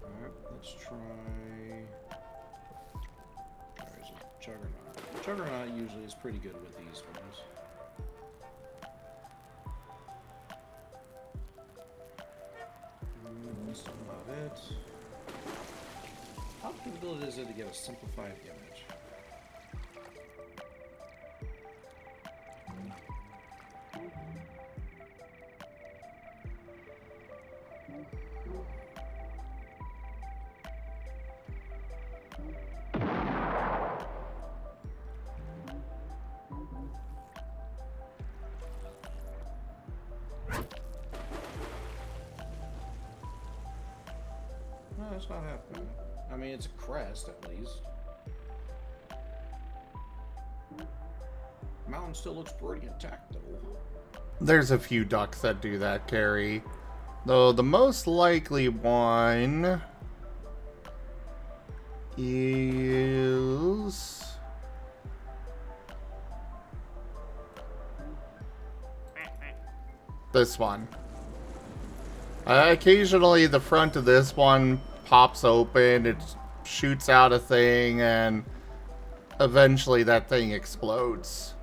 Alright, let's try... There's a Juggernaut. Juggernaut usually is pretty good with these ones. That's not it. How difficult is it to get a simplified image? No, it's not happening. I mean, it's a crest, at least. Mountain still looks pretty intact, though. There's a few ducks that do that, Carrie. Though the most likely one is this one. Occasionally the front of this one pops open, it shoots out a thing, and eventually that thing explodes.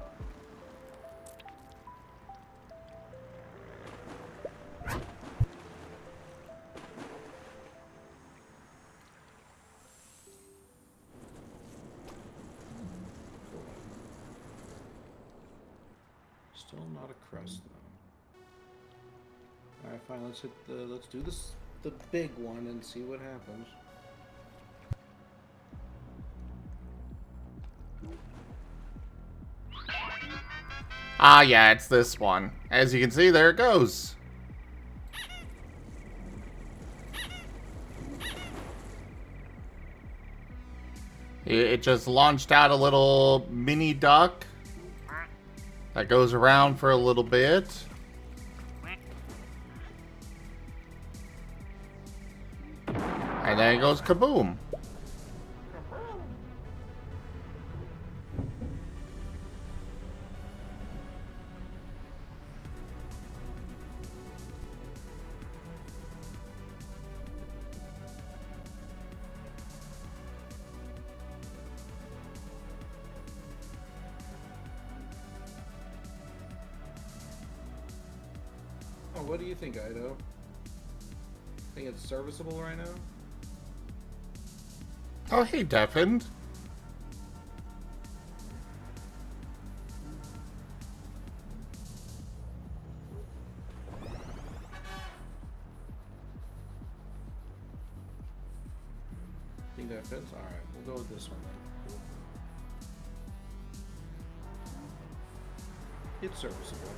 Still not a crest, though. Alright, fine, let's do the big one and see what happens. Ah, yeah, it's this one. As you can see, there it goes. It just launched out a little mini duck that goes around for a little bit. And then it goes kaboom. Oh, what do you think, Ido? Think it's serviceable right now? Oh, hey, Deafened. Think that fits? Alright, we'll go with this one then. It's serviceable.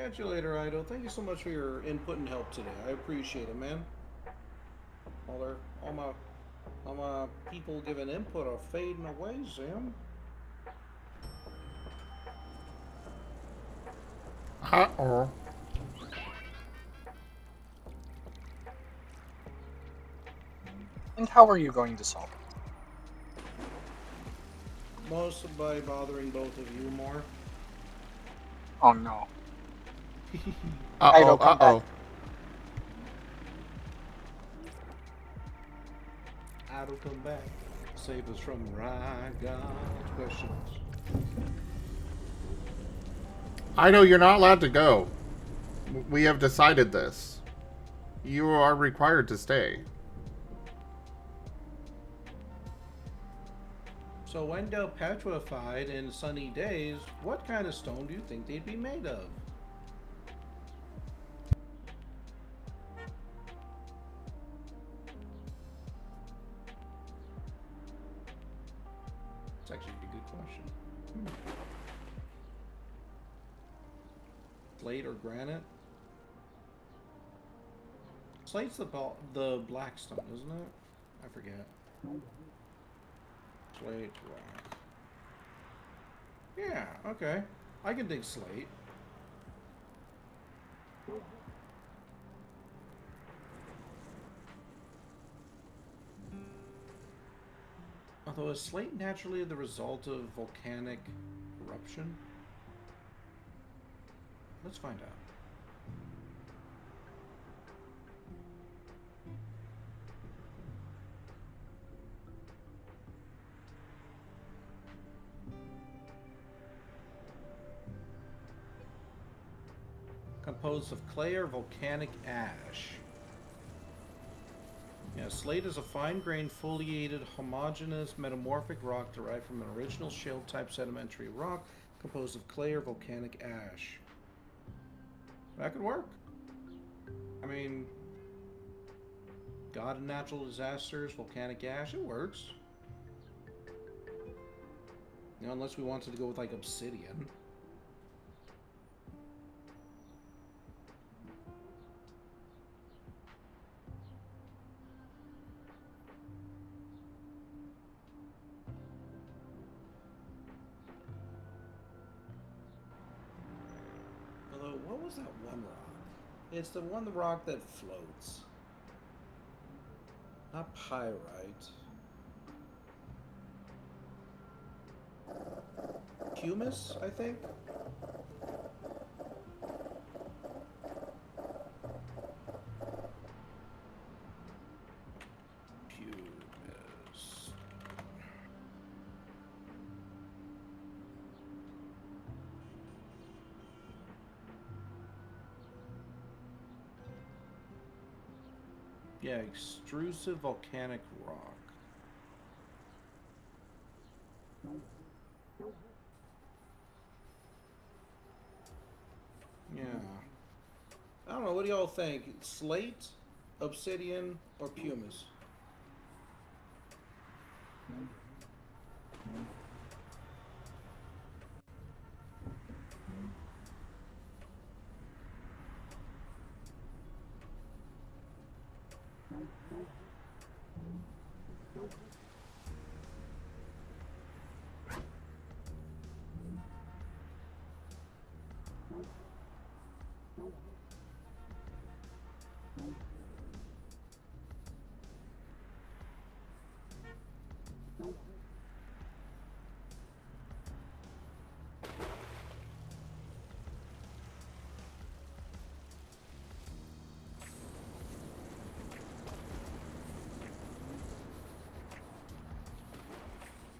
catch you later, Ido. Thank you so much for your input and help today. I appreciate it, man. All my people giving input are fading away, Zim. Uh-oh. And how are you going to solve it? Most by bothering both of you more. Oh no. Uh-oh, Ido, come uh-oh. back. Ido, come back. Save us from God's questions. I know you're not allowed to go. We have decided this. You are required to stay. So when they're petrified in sunny days, what kind of stone do you think they'd be made of? It's actually a good question. Slate or granite? Slate's the black stone, isn't it? I forget. Slate, rock. Yeah, okay. I can dig slate. Although is slate naturally the result of volcanic eruption? Let's find out. Composed of clay or volcanic ash. Yeah, slate is a fine-grained, foliated, homogeneous, metamorphic rock derived from an original shale-type sedimentary rock composed of clay or volcanic ash. That could work. I mean, God of natural disasters, volcanic ash, it works. You know, unless we wanted to go with, like, obsidian. Although, what was that one rock? It's the rock that floats. Not pyrite. Pumice, I think? Pumice. Yeah, extrusive volcanic rock. Yeah. I don't know, what do y'all think? Slate, obsidian, or pumice?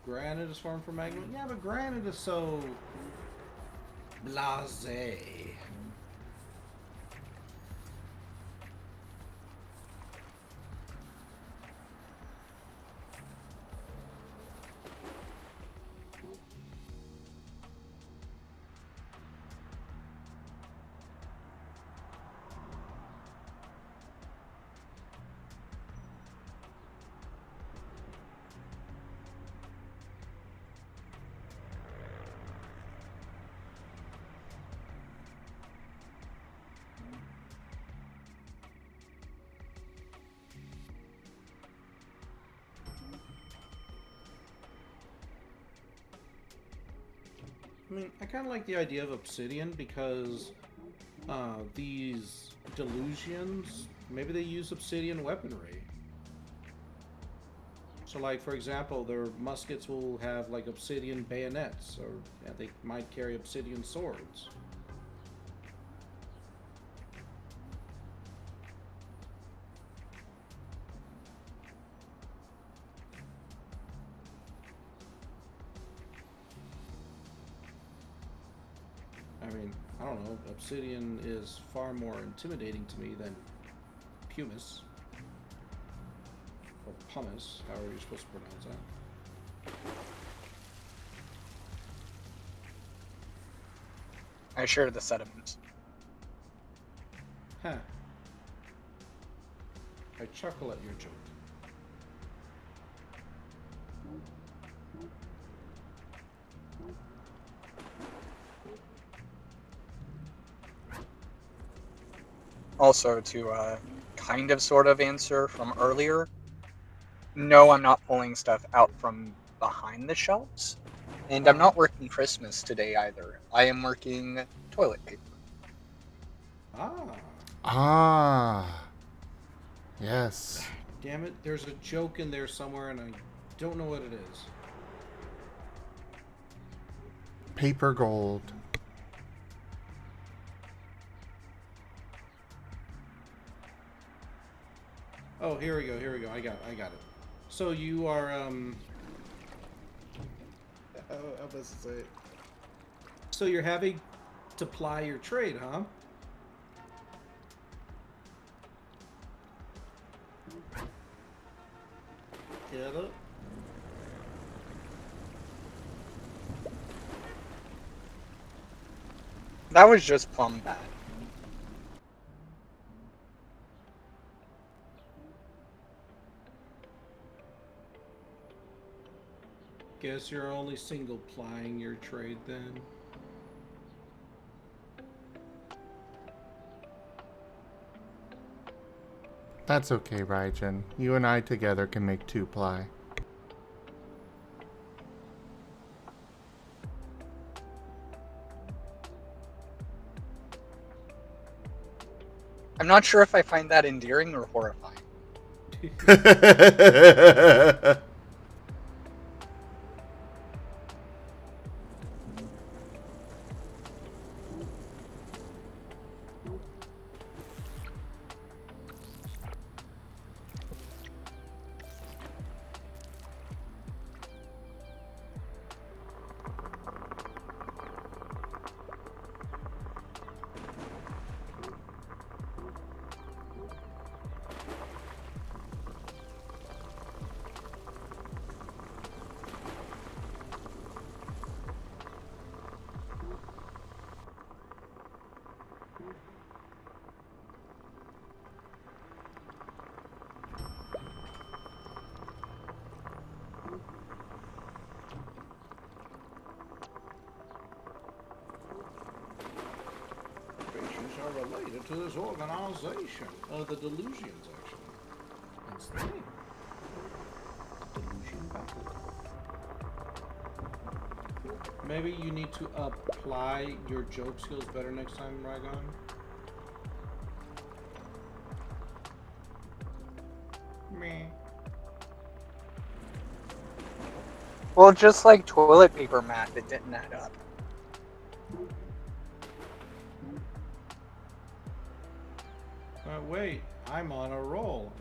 Granite is formed from magma? Yeah, but granite is so blasé. I mean, I kind of like the idea of obsidian because these delusions, maybe they use obsidian weaponry. So, like, for example, their muskets will have, like, obsidian bayonets, or yeah, they might carry obsidian swords. I mean, I don't know, obsidian is far more intimidating to me than pumice. Or pumice, however you're supposed to pronounce that. I share the sediment. Huh. I chuckle at your joke. Also, to kind of sort of answer from earlier, no, I'm not pulling stuff out from behind the shelves. And I'm not working Christmas today either. I am working toilet paper. Ah. Ah. Yes. Damn it, there's a joke in there somewhere and I don't know what it is. Paper gold. Oh, here we go, I got it. So you are, how best to say it? So you're having to ply your trade, huh? Get it? That was just plumb bad. Guess you're only single plying your trade then. That's okay, Raijin. You and I together can make 2-ply. I'm not sure if I find that endearing or horrifying. Patients are related to this organization. The delusions, actually. That's the name. Delusion battle. Maybe you need to apply your joke skills better next time, Rygon. Meh. Well, just like toilet paper math, it didn't add up. Wait, I'm on a roll.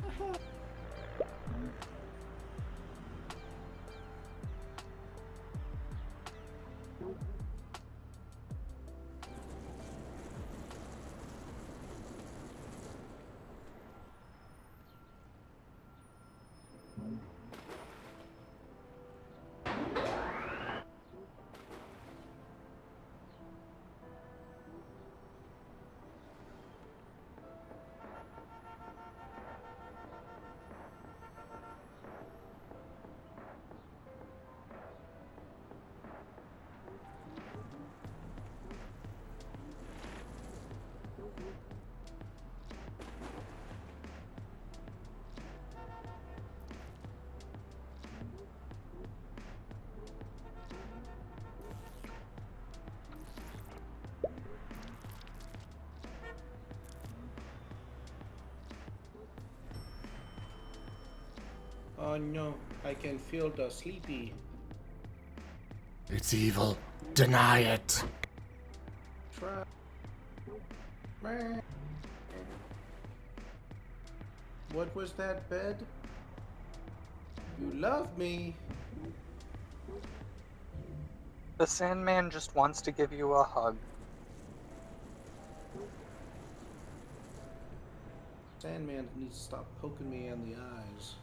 Oh no, I can feel the sleepy. It's evil. Deny it. Try. Meh. What was that, bed? You love me. The Sandman just wants to give you a hug. Sandman needs to stop poking me in the eyes.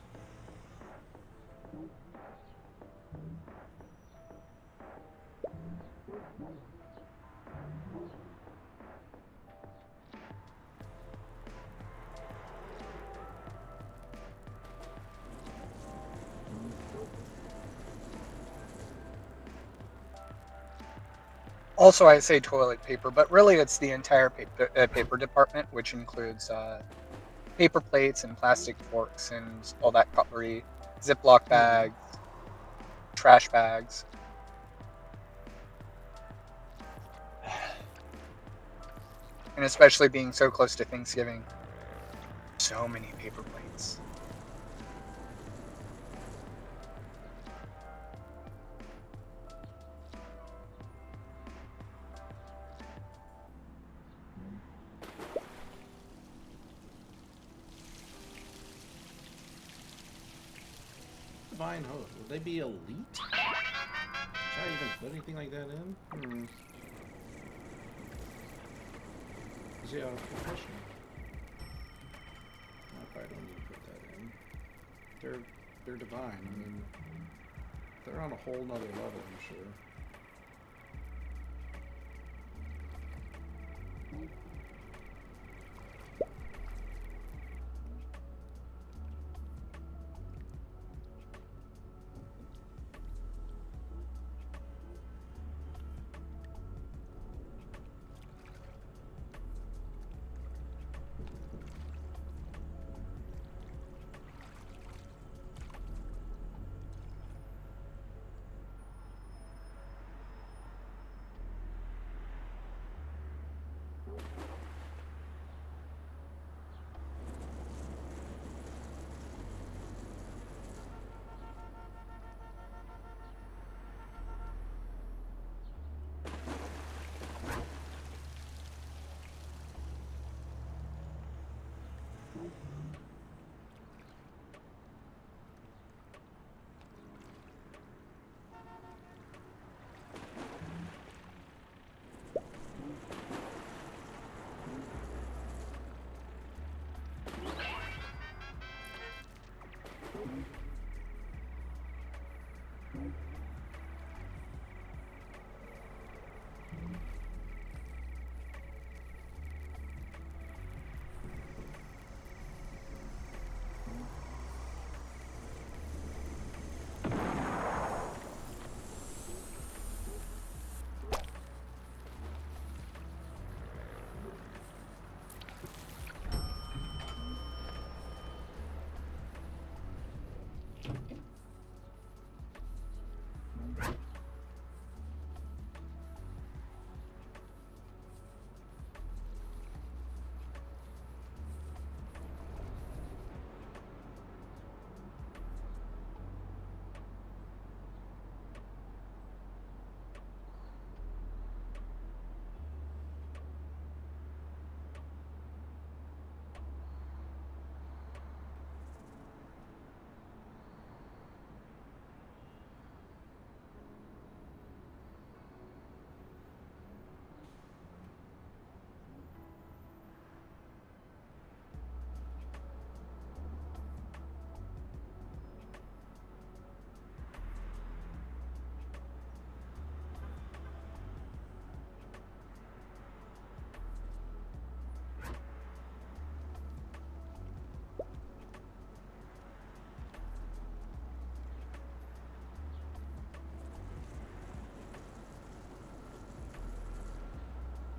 Also, I say toilet paper, but really it's the entire paper department, which includes paper plates and plastic forks and all that cutlery, Ziploc bags, trash bags. And especially being so close to Thanksgiving, so many paper plates. Divine host. Would they be elite? Should I even put anything like that in? Is it professional? No, I probably don't need to put that in. They're divine. I mean, they're on a whole nother level, I'm sure.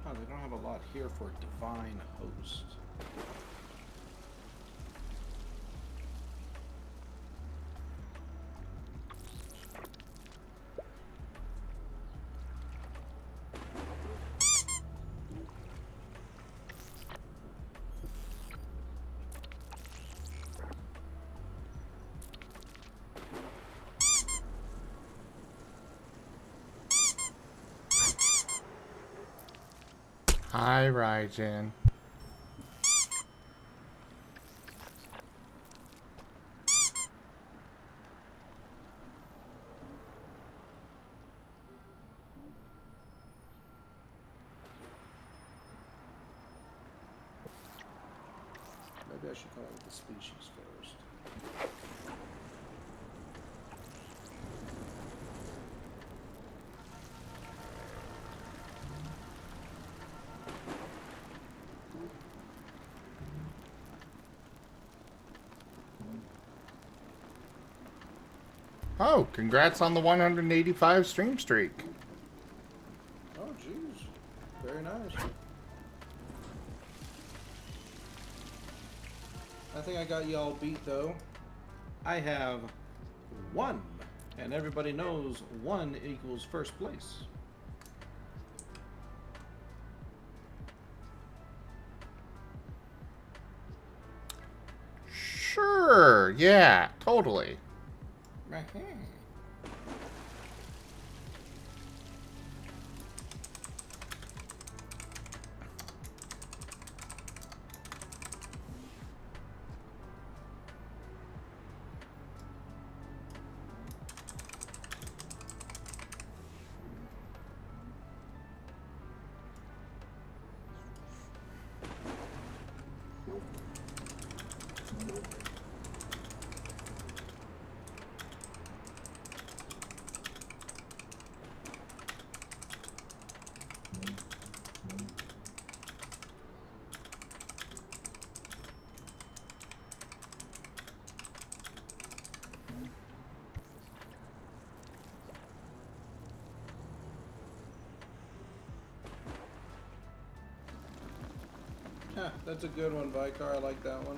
Oh, they don't have a lot here for divine host. Hi, Raijin. Maybe I should come up with the species first. Oh, congrats on the 185 stream streak. Oh, jeez. Very nice. I think I got y'all beat, though. I have 1. And everybody knows 1 equals first place. Sure, yeah, totally. Huh, that's a good one, Vicar. I like that one.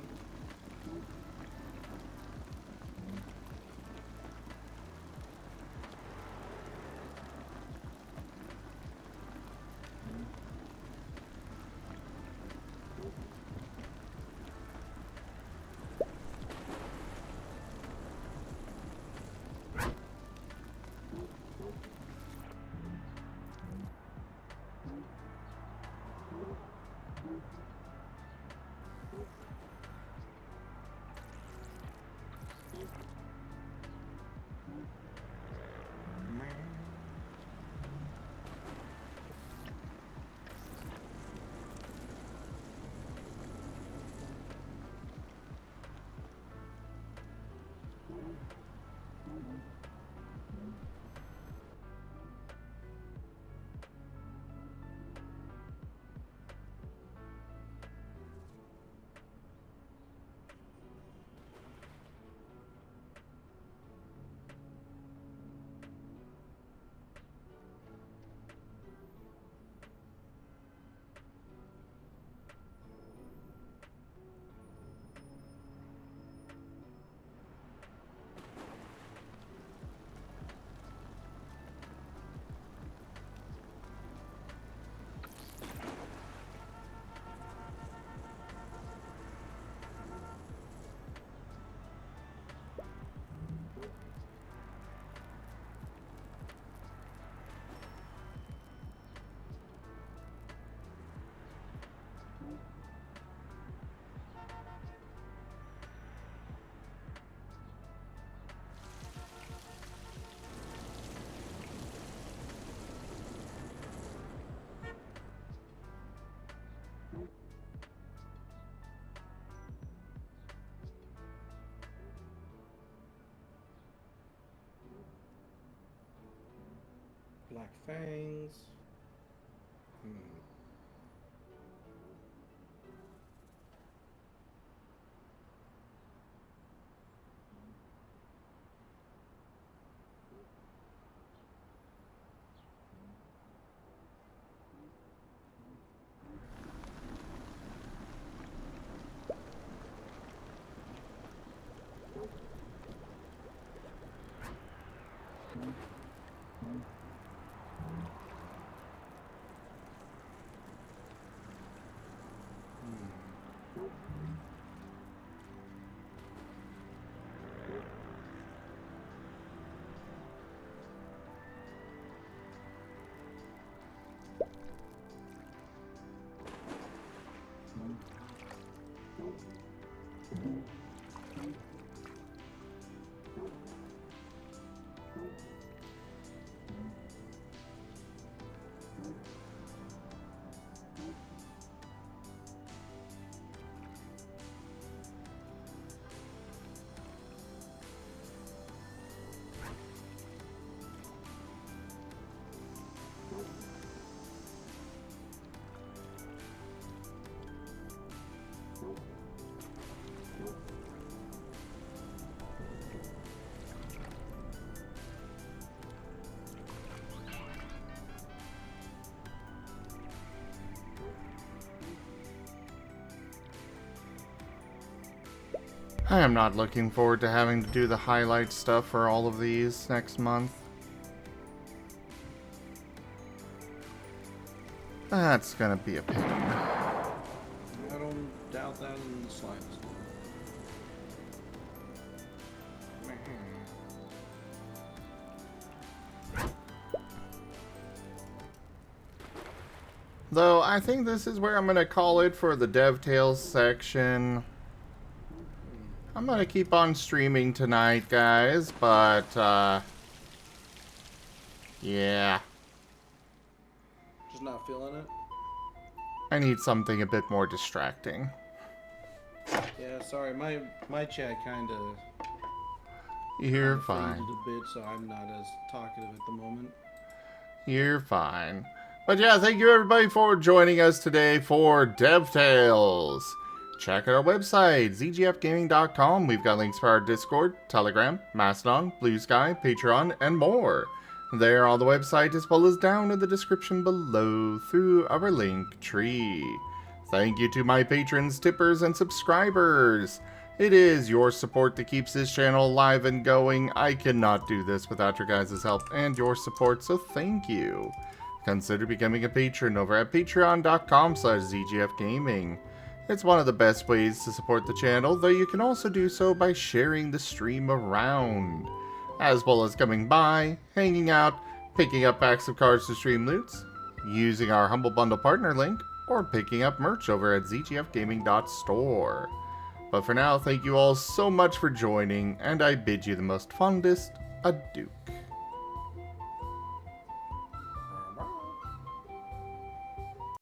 Black fangs. I am not looking forward to having to do the highlight stuff for all of these next month. That's gonna be a pain. I don't doubt that in the slightest. Though, I think this is where I'm gonna call it for the DevTales section. I'm gonna keep on streaming tonight, guys, but, yeah. Just not feeling it? I need something a bit more distracting. Yeah, sorry, my chat kind of You're faded fine. a bit, so I'm not as talkative at the moment. You're fine. But yeah, thank you everybody for joining us today for DevTales. Check out our website, zgfgaming.com. We've got links for our Discord, Telegram, Mastodon, Blue Sky, Patreon, and more. They're on the website as well as down in the description below through our link tree. Thank you to my patrons, tippers, and subscribers. It is your support that keeps this channel alive and going. I cannot do this without your guys' help and your support, so thank you. Consider becoming a patron over at patreon.com/zgfgaming. It's one of the best ways to support the channel, though you can also do so by sharing the stream around, as well as coming by, hanging out, picking up packs of cards to stream loots, using our Humble Bundle partner link, or picking up merch over at zgfgaming.store. But for now, thank you all so much for joining, and I bid you the most fondest adieu.